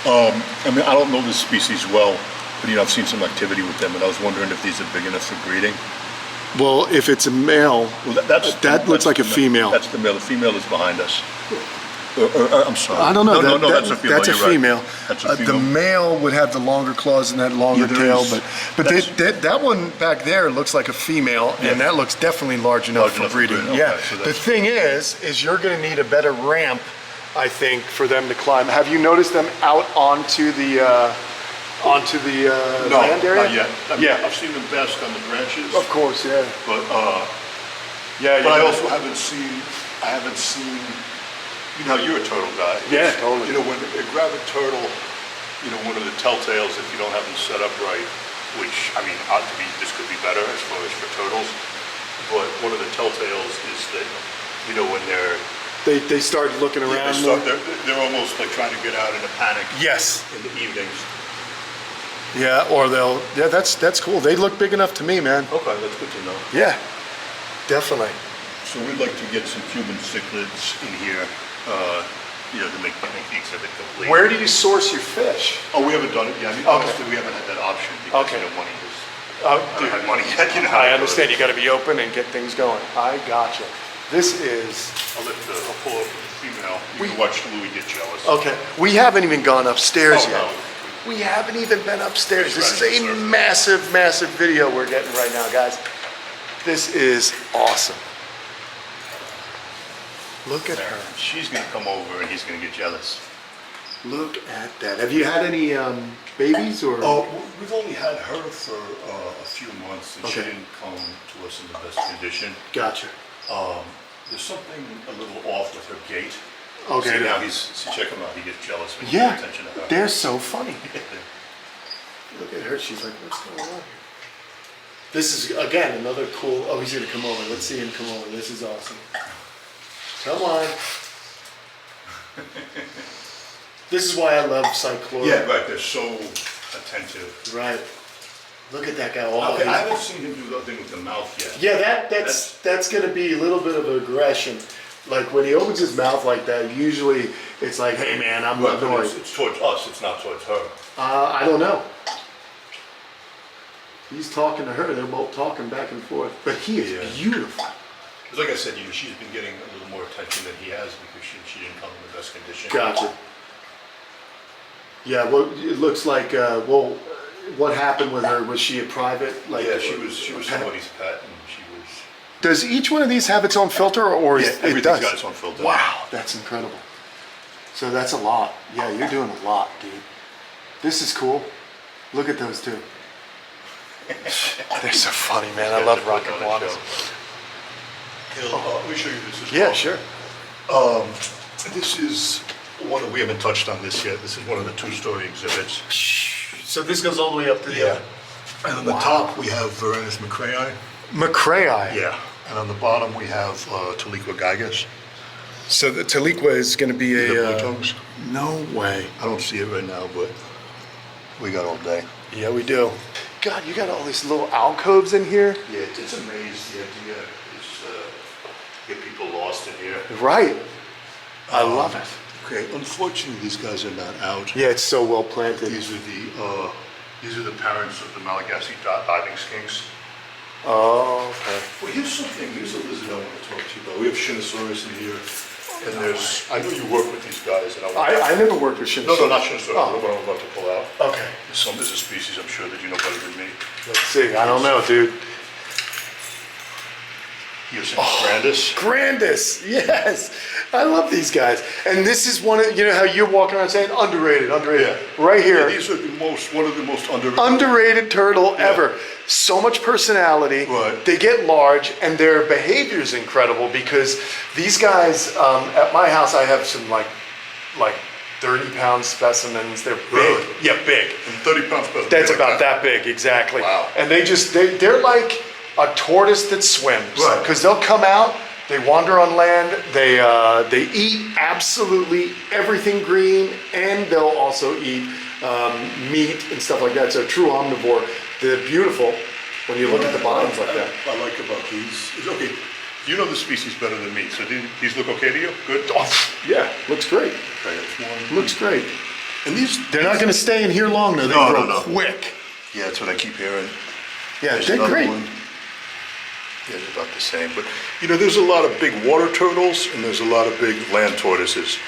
I mean, I don't know this species well, but I've seen some activity with them, and I was wondering if these are big enough for breeding. Well, if it's a male, Well, that looks like a the- female. That's the male. The female is behind us. I'm sorry. I don't know. No, that's a female. That's a You're right. female. That's a The female. male would have the longer claws and that longer Yeah, there tail, is. but that one back there looks like a female, and that looks definitely large enough for breeding. Okay, Yeah. so The that's- thing is you're going to need a better ramp, I think, for them to climb. Have you noticed them out onto the No, land area? not yet. I mean, Yeah. I've seen them bask on the branches, Of course, yeah. but Yeah. I also haven't seen. You know, you're a turtle guy. Yeah, totally. You know, when a gravid turtle, you know, one of the telltales if you don't have them set up right, which I mean, this could be better as far as for turtles, but one of the telltales is that, you know, when They start looking around. they're almost like trying to get out in a panic Yes. in the evenings. Yeah, or they'll. Yeah, that's cool. They look big enough to me, man. Okay, that's good to know. Yeah, definitely. So we'd like to get some Cuban cichlids in here, you know, to make the exhibit complete. Where do you source your fish? Oh, we haven't done it yet. I mean, honestly, we haven't had that option because, Okay. you know, money is, Oh, I haven't had money yet, you know. how I it understand. goes. You got to be open and get things going. I gotcha. This is I'll pull up the female. You can watch Louis get jealous. okay. We haven't even gone upstairs Oh, yet. no. We haven't even been upstairs. This is Right, a sure. massive, massive video we're getting right now, guys. This is awesome. Look at her. She's gonna come over and he's gonna get jealous. Look at that. Have you had any babies or? Oh, we've only had her for a few months and she Okay. didn't come to us in the best condition. Gotcha. There's something a little off with her gait. Okay. See, now check him out, he gets jealous when you Yeah, pay attention to her. they're so funny. Look at her. She's like, what's going on here? This is, again, another cool. Oh, he's going to come over. Let's see him come over. This is awesome. Come on. This is why I love Cyclora. Yeah, right, they're so attentive. Right. Look at that guy. Oh, Okay, I he's- haven't seen him do the thing with the mouth yet. yeah, that's going to be a little bit of aggression. Like when he opens his mouth like that, usually it's like, hey man, I'm Right, but annoyed. it's towards us, it's not towards her. I don't know. He's talking to her. They're both talking back and forth. But he is Yeah. beautiful. Because like I said, you know, she's been getting a little more attention than he has because she didn't come in the best condition. Gotcha. Yeah, well, it looks like, what happened with her? Was she a private? Like, Yeah, she was pet? somebody's pet and she was... Does each one of these have its own filter, or Yeah, it everything's does? got its own filter. Wow, that's incredible. So that's a lot. Yeah, you're doing a lot, dude. This is cool. Look at those two. They're so funny, man. I love rock iguanas. Let me show you this as Yeah, well. sure. This is one that we haven't touched on this yet. This is one of the two-story exhibits. So this goes all the way up to the And on the top, we have Venomous McCraei. McCraei. Yeah. And on the bottom, we have Taliqua gigas. So the Taliqua is going to be The a. blue tongues. No way. I don't see it right now, but we got all day. Yeah, we do. God, you got all these little alcoves in here. Yeah, it's amazing. The idea is get people lost in here. Right. I love it. Okay, unfortunately, these guys are not out. Yeah, it's so well planted. These are the parents of the Malagasy diving skinks. Oh, okay. Well, here's a lizard I want to talk to you about. We have Shinosaurus in here, and I know you work with these guys, and I never worked with Shinosaurus. No, not Shinosaurus, Oh. the one I'm about to pull out. Okay. There's a species I'm sure that you know better than me. Let's see. I don't know, dude. Here's Grandis. Grandis, yes. I love these guys. And this is one of, you know how you're walking around saying underrated. Yeah. Right here. These are one of the most underrated. Underrated turtle ever. So much personality. Right. They get large, and their behavior is incredible because these guys, at my house, I have some like 30-pound specimens. They're big. Really? Yeah, big. And 30 pounds per. That's about that big, exactly. Wow. And they're like a tortoise that swims. Right. Because they'll come out, they wander on land, they eat absolutely everything green, and they'll also eat meat and stuff like that. So a true omnivore. They're beautiful when you look at the bottoms like that. I like about these is, okay, you know the species better than me, so these look okay to you? Good? Oh, yeah, looks great. Okay, that's one. Looks great. And these, They're not going to stay in here long though. They No, grow no. quick. yeah, that's what I keep hearing. Yeah, There's they're another great. one. Yeah, they're about the same. But, you know, there's a lot of big water turtles and there's a lot of big land tortoises.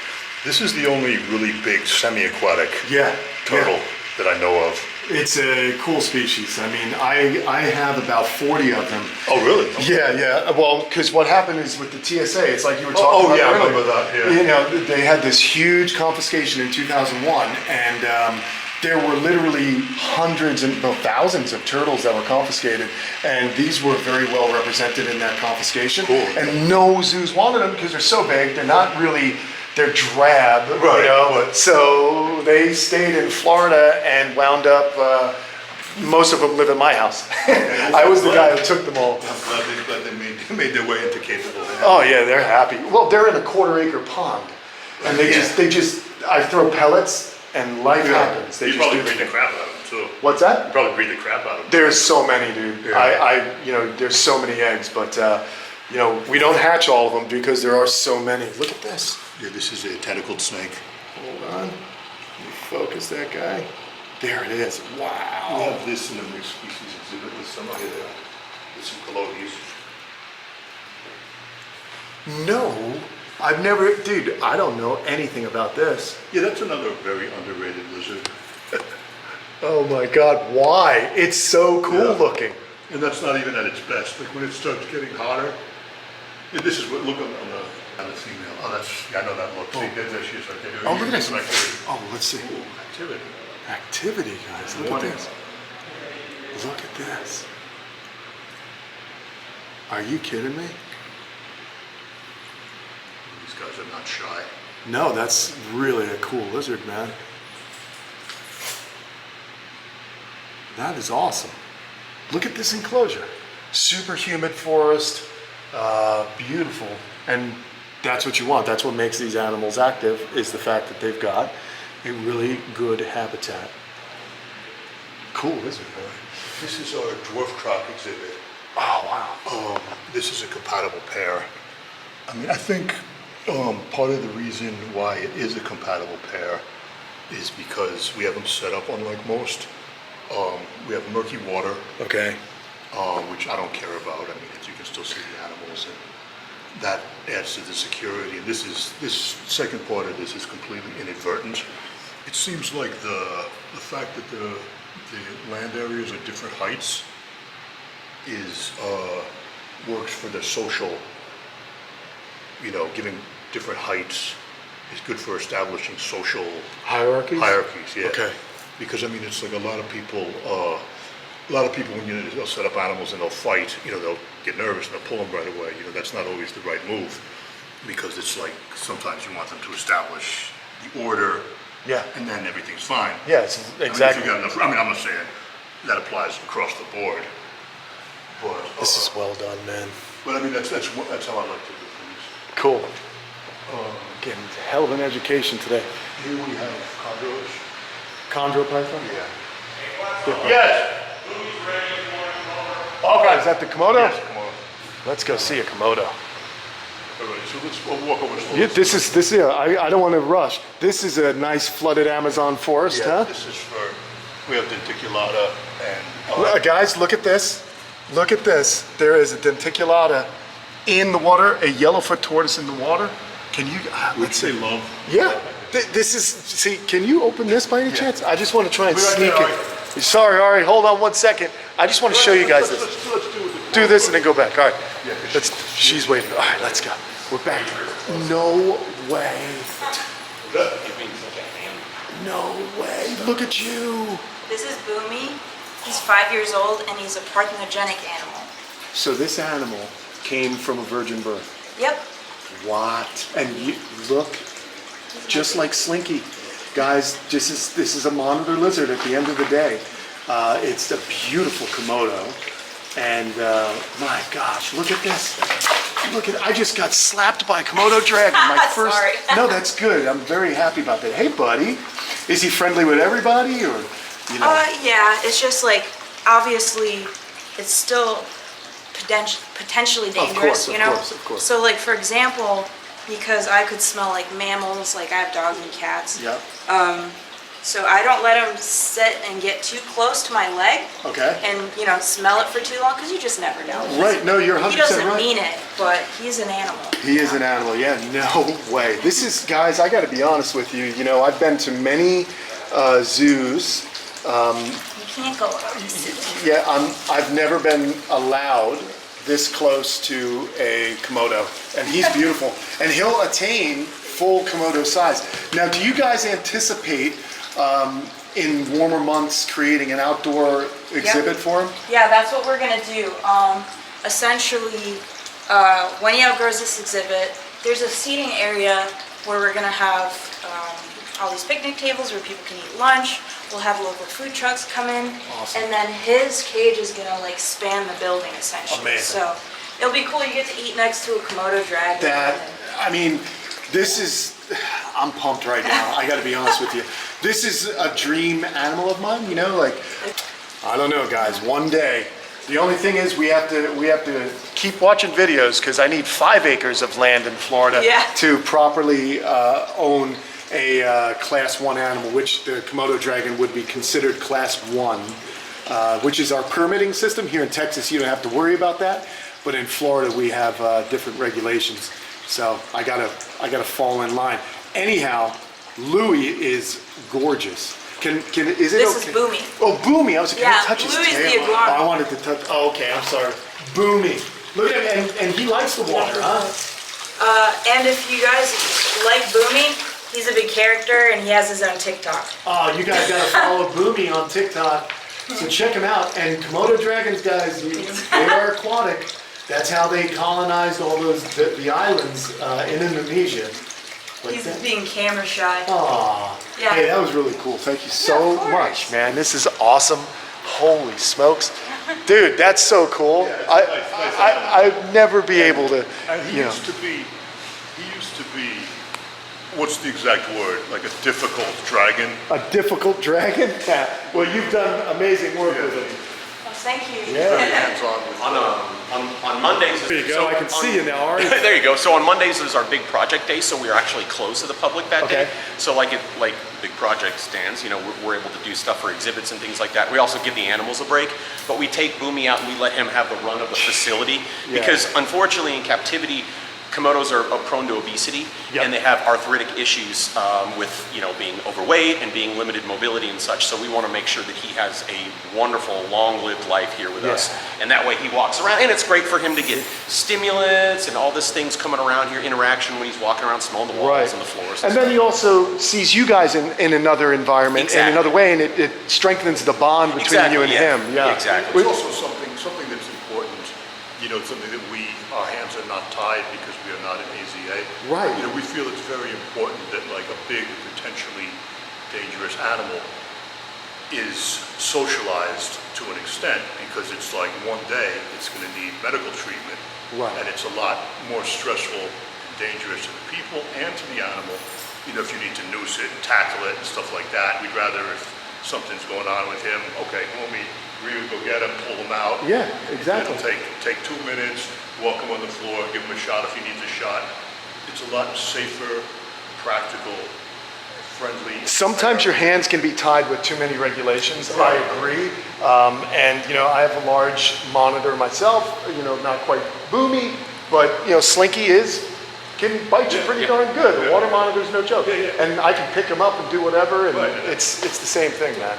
This is the only really big semi-aquatic Yeah. turtle that I know of. It's a cool species. I mean, I have about 40 of them. Oh, really? Yeah. Well, because what happened is with the TSA, it's like you were talking about yeah, I earlier. remember that, yeah. You know, they had this huge confiscation in 2001, and there were literally hundreds and thousands of turtles that were confiscated, and these were very well represented in that confiscation. Cool. And no zoos wanted them because they're so big. They're not really. They're drab, Right, you know. but- So they stayed in Florida and wound up. Most of them live in my house. I was the guy who took them all. I'm glad they made their way into capable. Oh yeah, they're happy. Well, they're in a quarter-acre pond, and they just. I throw pellets, and life happens. They You just probably do breed the their crap out of them too. What's that? You probably breed the crap out of them. There's so many, dude. Yeah. There's so many eggs, but we don't hatch all of them because there are so many. Look at this. Yeah, this is a tentacled snake. Hold on. Let me focus that guy. There it is. We Wow. have this in a mixed species exhibit with some other, with some colodies. No, I've never, dude. I don't know anything about this. Yeah, that's another very underrated lizard. Oh my God, why? It's so cool Yeah. looking. And that's not even at its best. Like when it starts getting hotter. Yeah, this is what, look on the female. Oh, I know that look. See, there she is right there. Oh, look at this. Activity. Oh, let's see. Ooh, activity. Activity, guys. Look at Warning. this. Look at this. Are you kidding me? These guys are not shy. No, that's really a cool lizard, man. That is awesome. Look at this enclosure. Super humid forest, beautiful. And that's what you want. That's what makes these animals active, is the fact that they've got a really good habitat. Cool lizard, boy. This is our dwarf croc exhibit. Oh, wow. This is a compatible pair. I mean, I think part of the reason why it is a compatible pair is because we have them set up unlike most. We have murky water, Okay. which I don't care about. I mean, you can still see the animals, and that adds to the security. And this second part of this is completely inadvertent. It seems like the fact that the land areas are different heights is works for the social. Giving different heights is good for establishing social Hierarchies? hierarchies. Yeah. Okay. Because I mean, it's like a lot of people when they'll set up animals and they'll fight, they'll get nervous and they'll pull them right away. That's not always the right move, because it's like sometimes you want them to establish the order, Yeah. and then everything's fine. Yeah, it's I mean, if exactly. you got enough, I'm not saying that applies across the board, but This is well done, man. but I mean that's how I like to do things. Cool. Getting a hell of an education today. Here we have chondros. Chondro python? Yeah. Yes. Okay, is that the Komodo? Yes, come on. Let's go see a Komodo. All right, so we'll walk over slowly. Yeah, this. Yeah, I don't want to rush. This is a nice flooded Amazon forest, Yeah, huh? this is we have denticulata and Guys, look at this. Look at this. There is a denticulata in the water, a yellowfoot tortoise in the water. Can you? which they love. Yeah. This is. See, can you open this by any chance? I just want to try and Be right sneak there, it. Sorry, Ari. Hold on 1 second. I just want to show you guys this. Let's Do this and then go back. All right. Yeah, 'cause She's waiting. All right, let's go. We're back. No way. No way. Look at you. This is Boomy. He's 5 years old and he's a parthenogenetic animal. So this animal came from a virgin birth. Yep. What? And you look just like Slinky. Guys, this is a monitor lizard at the end of the day. It's a beautiful Komodo. And my gosh, look at this. I just got slapped by a Komodo dragon. My first. Sorry. No, that's good. I'm very happy about that. Hey, buddy. Is he friendly with everybody, or Yeah, it's just like, obviously, it's still potentially dangerous, course, you know? of course. So like, for example, because I could smell like mammals, like I have dogs and cats. Yeah. So I don't let him sit and get too close to my leg. Okay. And, you know, smell it for too long, because you just never know. Right, no, you're 100% right. He doesn't mean it, but he's an animal. He is an animal, yeah, no way. This is, guys, I gotta be honest with you, you know, I've been to many zoos. You can't go up to sit. Yeah, I've never been allowed this close to a Komodo, and he's beautiful. And he'll attain full Komodo size. Now, do you guys anticipate in warmer months creating an outdoor exhibit for him? Yeah, that's what we're gonna do. Essentially, when he outgrows this exhibit, there's a seating area where we're gonna have all these picnic tables where people can eat lunch. We'll have local food trucks come in. Awesome. And then his cage is gonna like span the building essentially. Amazing. So it'll be cool. You get to eat next to a Komodo dragon. That, I mean, this is, I'm pumped right now. I gotta be honest with you. This is a dream animal of mine, you know, like, I don't know, guys, one day. The only thing is we have to keep watching videos, because I need 5 acres of land in Florida to properly own a class 1 animal, which the Komodo dragon would be considered class 1, which is our permitting system. Here in Texas, you don't have to worry about that, but in Florida we have different regulations. So I gotta fall in line. Anyhow, Louie is gorgeous. Is it okay? This is Boomy. Oh, Boomy. I was like, can I touch his Louie's tail? the iguana. I wanted to touch. Oh, okay. I'm sorry. Boomy. Look at him, and he likes the water, huh? And if you guys like Boomy, he's a big character and he has his own TikTok. Oh, you guys gotta follow Boomy on TikTok. So check him out. And Komodo dragons, guys, they are aquatic. That's how they colonized all the islands in Indonesia. Like He's that. being camera shy. Aw. Yeah. Hey, that was really cool. Thank you so of course. much, man. This is awesome. Holy smokes. Dude, that's so cool. I'd never be able to, And he used to be, what's the exact word? Like a difficult dragon. A difficult dragon? Yeah. Well, you've done amazing work with him. Oh, thank you. Yeah. Hands-on with On Mondays. There you go. I can see you now, aren't you? There you go. So on Mondays is our big project day, so we are actually closed to the public that Okay. day. So like big project stands, you know, we're able to do stuff for exhibits and things like that. We also give the animals a break, but we take Boomy out and we let him have the run of the facility because unfortunately in captivity, Komodos are prone to obesity and they have arthritic issues with, you know, being overweight and being limited mobility and such. So we want to make sure that he has a wonderful, long-lived life here with us. And that way he walks around, and it's great for him to get stimulants and all these things coming around here, interaction when he's walking around, smelling the walls and the floors. And then he also sees you guys in another environment, in another way, and it strengthens the bond between you and him. Yeah, exactly. It's also something that's important. You know, something that our hands are not tied because we are not an AZA. Right. You know, we feel it's very important that like a big, potentially dangerous animal is socialized to an extent, because it's like one day it's going to need medical treatment. Right. And it's a lot more stressful and dangerous to the people and to the animal. You know, if you need to noose it and tackle it and stuff like that, we'd rather if something's going on with him, okay, homie, Ryu, go get him, pull him out. Yeah, exactly. It'll take 2 minutes, walk him on the floor, give him a shot if he needs a shot. It's a lot safer, practical, friendly. Sometimes your hands can be tied with too many regulations. I agree. And, you know, I have a large monitor myself, you know, not quite Boomy, but, you know, Slinky can bite you pretty darn good. The water monitor's no joke. And I can pick him up and do whatever, and it's the same thing, man.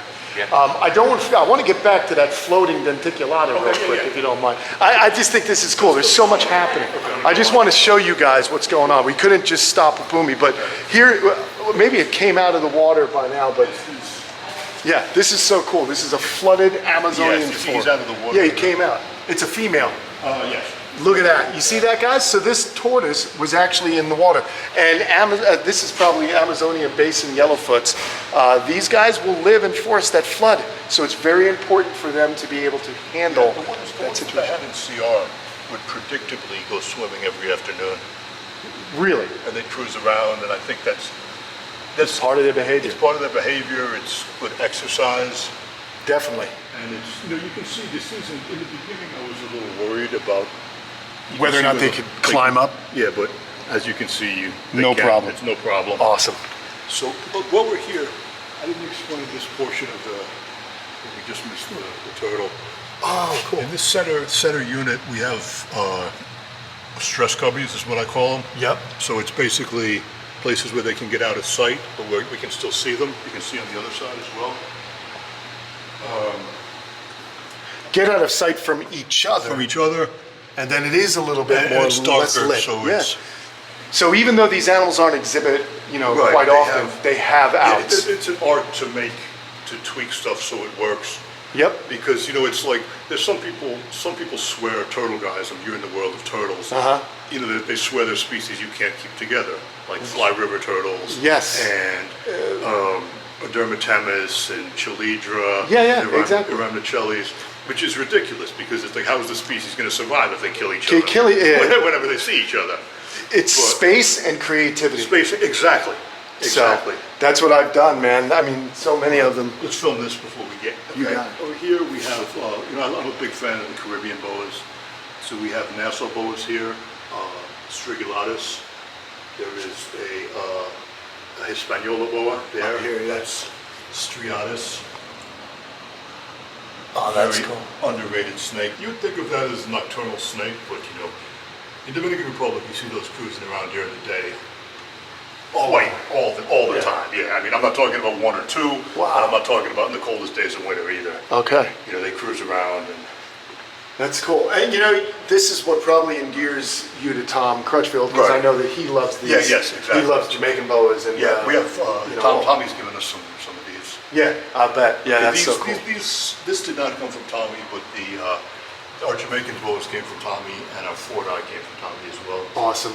I want to get back to that floating denticulata real quick, if you don't mind. I just think this is cool. There's so much happening. I just want to show you guys what's going on. We couldn't just stop with Boomy, but here, maybe it came out of the water by now, but yeah, this is so cool. This is a flooded Amazonian Yes, he's out of the water. Yeah, he came out. It's a female. Yes. Look at that. You see that, guys? So this tortoise was actually in the water. And this is probably Amazonian basin yellowfoots. These guys will live in forests that flood. So it's very important for them to be able to handle The ones that that situation. had in CR would predictably go swimming every afternoon. Really? And they cruise around, and I think that's Part of their behavior. It's part of their behavior. It's good exercise. Definitely. And it's, you know, you can see this isn't, in the beginning I was a little worried about Whether or not they could climb up? Yeah, but as you can see, they No can. problem. It's no problem. Awesome. So, but while we're here, I didn't explain this portion of we just missed the turtle. Oh, cool. In this center unit, we have stress cubbies, is what I call them. Yep. So it's basically places where they can get out of sight, but where we can still see them. You can see on the other side as well. Get out of sight from each other. From each other. And then it is a little bit And more it's darker, less lit. so Yeah. it's... So even though these animals aren't exhibit, Right, quite they often, have- they have Yeah, outs. it's an art to tweak stuff so it works. Yep. Because, it's like, there's some people swear, turtle guys, and you're in the world of turtles. Uh-huh. They swear there's species you can't keep together, like fly river turtles. Yes. And Dermatemis and Chelydra. Yeah, exactly. Rhamnocheles, which is ridiculous because it's like, how is the species going to survive if they kill each other? Whenever they see each other. It's But- space and creativity. Space, exactly. Exactly. So that's what I've done, man. I mean, so many of them. Let's film this before we get. You got it. Over here we have, I'm a big fan of the Caribbean boas. So we have Nassau boas here, Strigulatus. There is a Hispaniola boa there. Up here, yeah. That's Striatus. Oh, that's Very cool. underrated snake. You'd think of that as a nocturnal snake, but in Dominican Republic you see those cruising around during the day. All the time. Yeah, I mean, I'm not talking about one or two. Wow. And I'm not talking about in the coldest days of winter either. Okay. They cruise around and. That's cool. And this is what probably endears you to Tom Crutchfield, because Right. I know that he loves these. Yeah, yes, exactly. He loves Jamaican boas. And, Yeah, we have Tommy's given us some of these. Yeah, I bet. Yeah, that's these, so cool. This did not come from Tommy, but our Jamaican boas came from Tommy, and our Ford Eye came from Tommy as well. Awesome.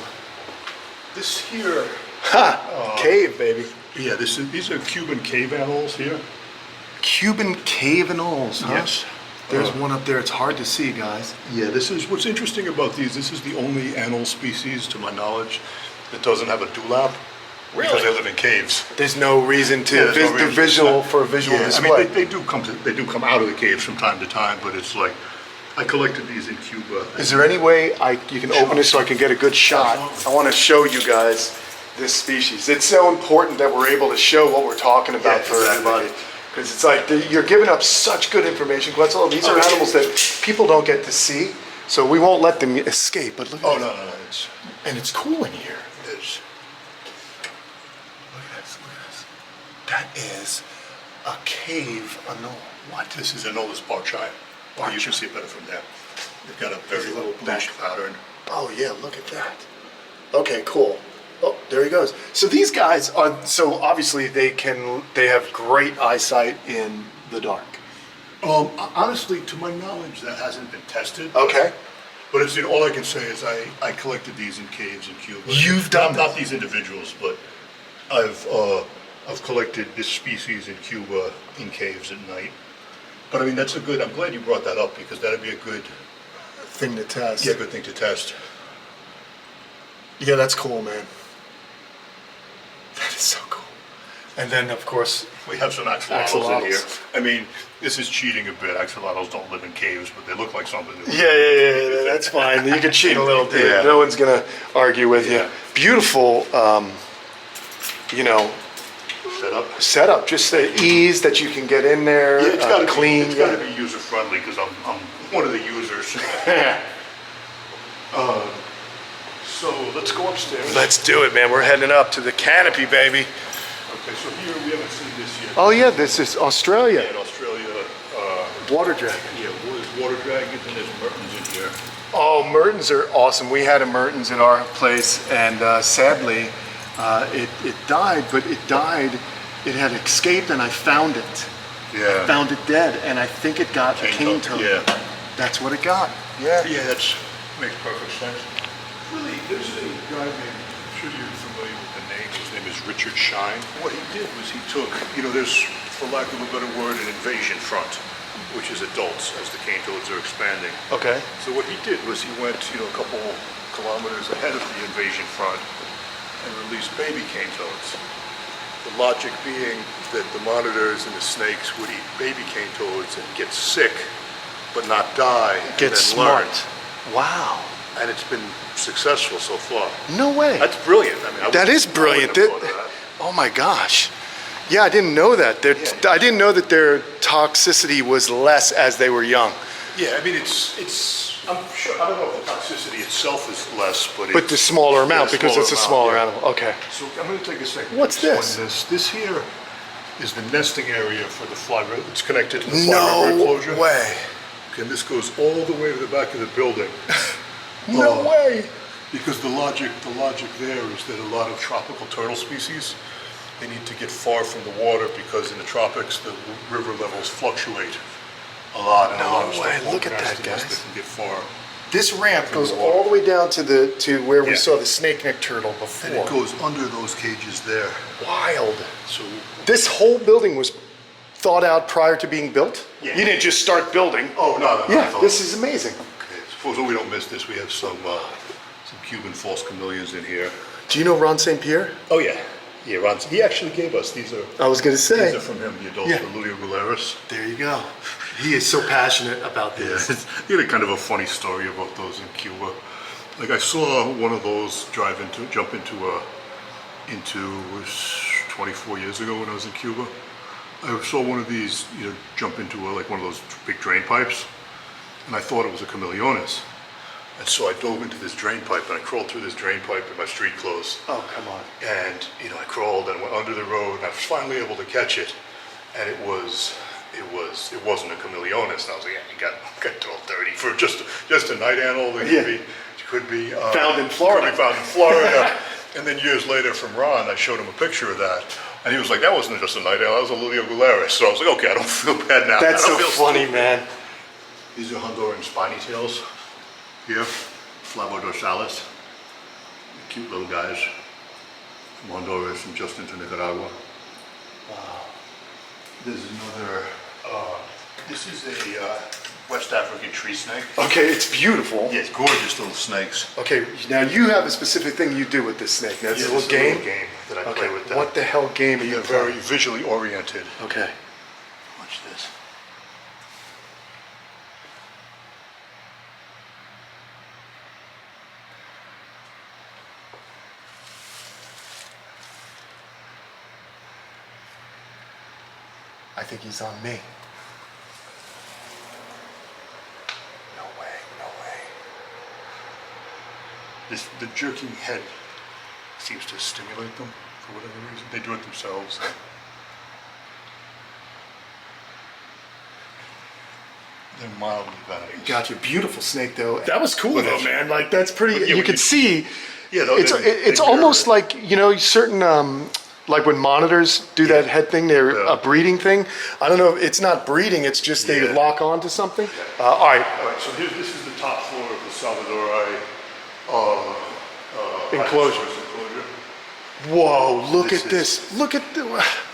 This here, Cave, baby. yeah, these are Cuban cave animals here. Cuban cave anoles, huh? Yes. There's one up there. It's hard to see, guys. Yeah, this is what's interesting about these. This is the only animal species, to my knowledge, that doesn't have a dewlap. Really? Because they live in caves. There's no reason to Yeah, there's no the reason. visual for a visual Yeah, display. I mean, they do come out of the caves from time to time, but it's like I collected these in Cuba. Is there any way you can open it so I can get a good shot? I want to show you guys this species. It's so important that we're able to show what we're talking about Yeah, for exactly. everybody. Because it's like you're giving up such good information, Quetzel. These are animals that people don't get to see, so we won't let them escape. But look at Oh this. no, And it's cool in here. it's Look at this, look at this. That is a cave anole. What? this is Anoles barchai. Oh, you can see it better from there. They've got a very little little bluish pattern. Oh yeah, look at that. Okay, cool. Oh, there he goes. So these guys are, so obviously they have great eyesight in the dark. Honestly, to my knowledge, that hasn't been tested. Okay. But it's all I can say is I collected these in caves in Cuba. You've done not these individuals, but I've collected this species in Cuba in caves at night. But I mean, I'm glad you brought that up because that'd be a good Thing to test. good thing to test. Yeah, that's cool, man. That is so cool. And then, of course, We have some axolotls in here. Axolotls. I mean, this is cheating a bit. Axolotls don't live in caves, but they look like something. yeah, that's fine. You can cheat a little, dude. Yeah. No one's gonna argue with you. Yeah. Beautiful, setup. Just the ease that you can get in there, Yeah, it's gotta clean. It's got to be user friendly because I'm one of the users. So let's go upstairs. Let's do it, man. We're heading up to the Canopy, baby. Okay, so here we haven't seen this yet. Oh yeah, this is Australia. In Australia, Water dragon. there's water dragons and there's mertens in here. Oh, Mertens are awesome. We had a Mertens at our place, and sadly, it died. But it died. It had escaped, and I found it. Yeah. Found it dead, and I think it got a cane toad. Yeah. That's what it got. Yeah. Yeah, that makes perfect sense. Really, there's a guy named, I'm sure you're familiar with the name, his name is Richard Shine. What he did was he took, there's, for lack of a better word, an invasion front, which is adults as the cane toads are expanding. Okay. So what he did was he went, a couple kilometers ahead of the invasion front and released baby cane toads. The logic being that the monitors and the snakes would eat baby cane toads and get sick, but not die, and Get then smart. learn. Wow. And it's been successful so far. No way. That's brilliant. I mean, That is brilliant. I wouldn't have thought of that. Oh my gosh. Yeah, I didn't know that. I didn't know that their toxicity was less as they were young. Yeah, I mean, I'm sure, I don't know if the toxicity itself is less, but But the smaller amount, yeah, because it's a smaller amount, animal. Okay. So I'm going to take a second. What's to explain This here is the nesting area for the fly river. It's connected to the fly river enclosure. No way. Okay, and this goes all the way to the back of the building. No way. Because the logic there is that a lot of tropical turtle species, they need to get far from the water because in the tropics the river levels fluctuate a lot, and a lot of No way, stuff look at that, organized in this guys. that can get far. This ramp From goes the water. all the way down to where we Yeah. saw the snake-necked turtle before. And it goes under those cages there. Wild. So This whole building was thought out prior to being built? Yeah. You didn't just start building? no. Yeah, this is amazing. Okay, suppose we don't miss this. We have some Cuban false chameleons in here. Do you know Ron St. Pierre? Oh yeah, Ron. He actually gave us these. I was going to say. These are from him. The adults Yeah. are Luteogularis. There you go. He is so passionate about this. He had a kind of a funny story about those in Cuba. Like I saw one of those jump into it was 24 years ago when I was in Cuba. I saw one of these, jump into like one of those big drain pipes, and I thought it was a chameleonis. And so I dove into this drain pipe and I crawled through this drain pipe in my street clothes. Oh, come on. And I crawled and went under the road and I was finally able to catch it. And it wasn't a chameleonis. And I was like, yeah, you got 1230 for just a night animal. It could be Found in Florida. Could be found in Florida. And then years later from Ron, I showed him a picture of that. And he was like, that wasn't just a night animal, that was a Luteogularis. So I was like, okay, I don't feel bad now. That's I so don't feel funny, stupid. man. These are Honduran spiny tails here, Flavodorsalis. Cute little guys from Honduras and just into Nicaragua. There's another, this is a West African tree snake. Okay, it's beautiful. Yeah, it's gorgeous little snakes. Okay, now you have a specific thing you do with this snake. Now, it's a little game? that I Okay, play with them. what the hell game are you They're very playing? visually oriented. Okay. Watch this. I think he's on me. No way, no way. The jerking head seems to stimulate them for whatever reason. They do it themselves. They're mildly venomous. Gotcha. Beautiful snake, though. That was cool, But though, it's- man. Like, that's pretty. But yeah, you when could you- see. Yeah, though, It's they're- almost like, certain, like when monitors do that head thing, they're Yeah. a breeding thing. I don't know. It's not breeding. It's just they Yeah. lock on to something. All right. All right, so this is the top floor of the Salvadori Enclosure. enclosure. Whoa, look This at this. Look at the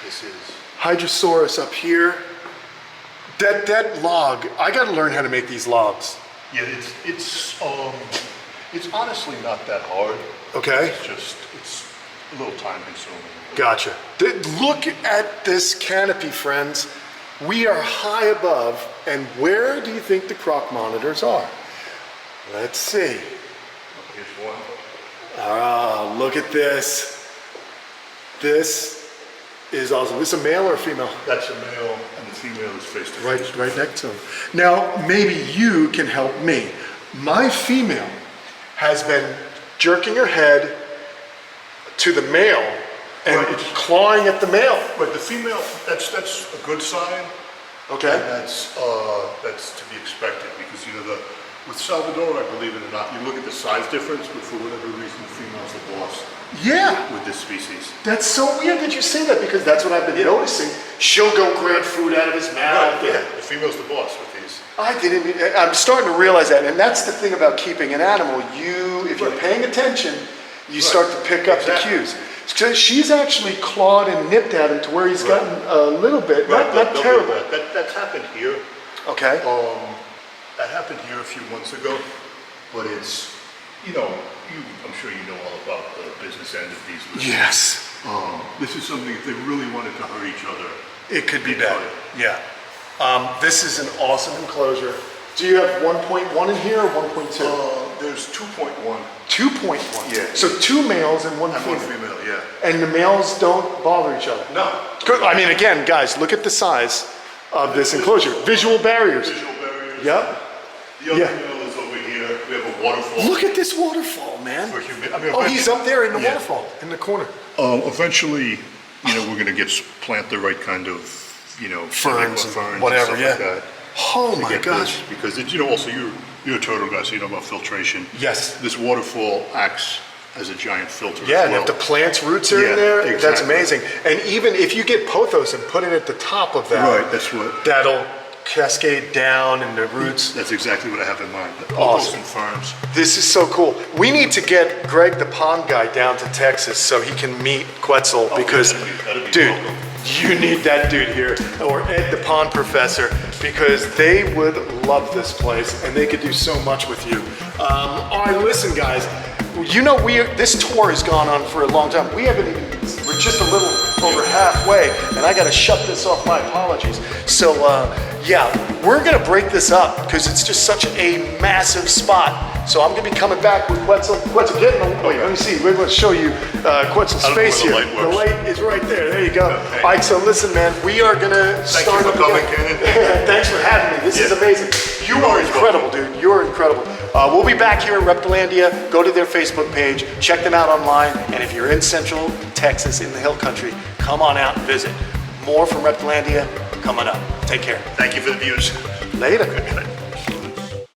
This is Hydrosaurus up here. That log. I got to learn how to make these logs. yeah, it's honestly not that hard. Okay. It's a little time consuming. Gotcha. Look at this canopy, friends. We are high above, and where do you think the croc monitors are? Let's see. Here's one. Ah, look at this. This is awesome. Is this a male or a female? That's a male, and the female is face to face. Right next to him. Now, maybe you can help me. My female has been jerking her head to the male and Right. clawing at the male. But the female, that's a good sign. Okay. And that's to be expected because with Salvador, I believe it or not, you look at the size difference, but for whatever reason, the female's the boss Yeah. with this species. That's so weird that you say that because that's what I've been noticing. She'll go grab food out of his mouth. Yeah, the female's the boss with these. I'm starting to realize that, and that's the thing about keeping an animal. If you're Right. paying attention, you start to pick up the Exactly. cues. So she's actually clawed and nipped at him to where he's gotten a little bit, not they'll do terrible. That's happened here. Okay. That happened here a few months ago, but it's, I'm sure you know all about the business end of these. Yes. This is something if they really wanted to hurt each other. It could be they bad. could. Yeah. This is an awesome enclosure. Do you have 1.1 in here or 1.2? There's 2.1. 2.1. Yeah. So 2 males and 1 And one female. female, yeah. And the males don't bother each other. No. Good. I mean, again, guys, look at the size of this enclosure. Visual barriers. Visual barriers. Yep. The other Yeah. male is over here. We have a waterfall. Look at this waterfall, man. For I mean, Oh, he's up there in the Yeah. waterfall, in the corner. Eventually, we're gonna plant the right kind of, Ferns and ferns whatever, and yeah. stuff like that. Oh to my get gosh. this, because also you're a turtle guy, so you know about filtration. Yes. This waterfall acts as a giant filter. Yeah, as and well. if the plant's roots are Yeah, in there, that's exactly. amazing. And even if you get pothos and put it at the top of that, Right, that's what- that'll cascade down in the roots. That's exactly what I have in mind. The Awesome. and ferns. This is so cool. We need to get Greg the pond guy down to Texas so he can meet Quetzel because, that'd be dude, welcome. you need that dude here, or Ed the pond professor, because they would love this place and they could do so much with you. All right, listen, guys. This tour has gone on for a long time. We're just a little over halfway, and I got to shut this off. My apologies. So, yeah, we're gonna break this up because it's just such a massive spot. So I'm gonna be coming back with Quetzel. Quetzel, get in the wait. Let me see. We're gonna show you Quetzel's I don't know face where here. the The light light is right there. There you go. All right. So listen, man. We are gonna Thank start you for up coming, again. Kenan. Thanks for having me. This is Yeah. amazing. You You're are always incredible, dude. You're incredible. We'll be back here in Reptilandia. Go to their Facebook page, check them out online, and if you're in Central Texas, in the Hill Country, come on out and visit. More from Reptilandia coming up. Take care. Thank you for the views. Later.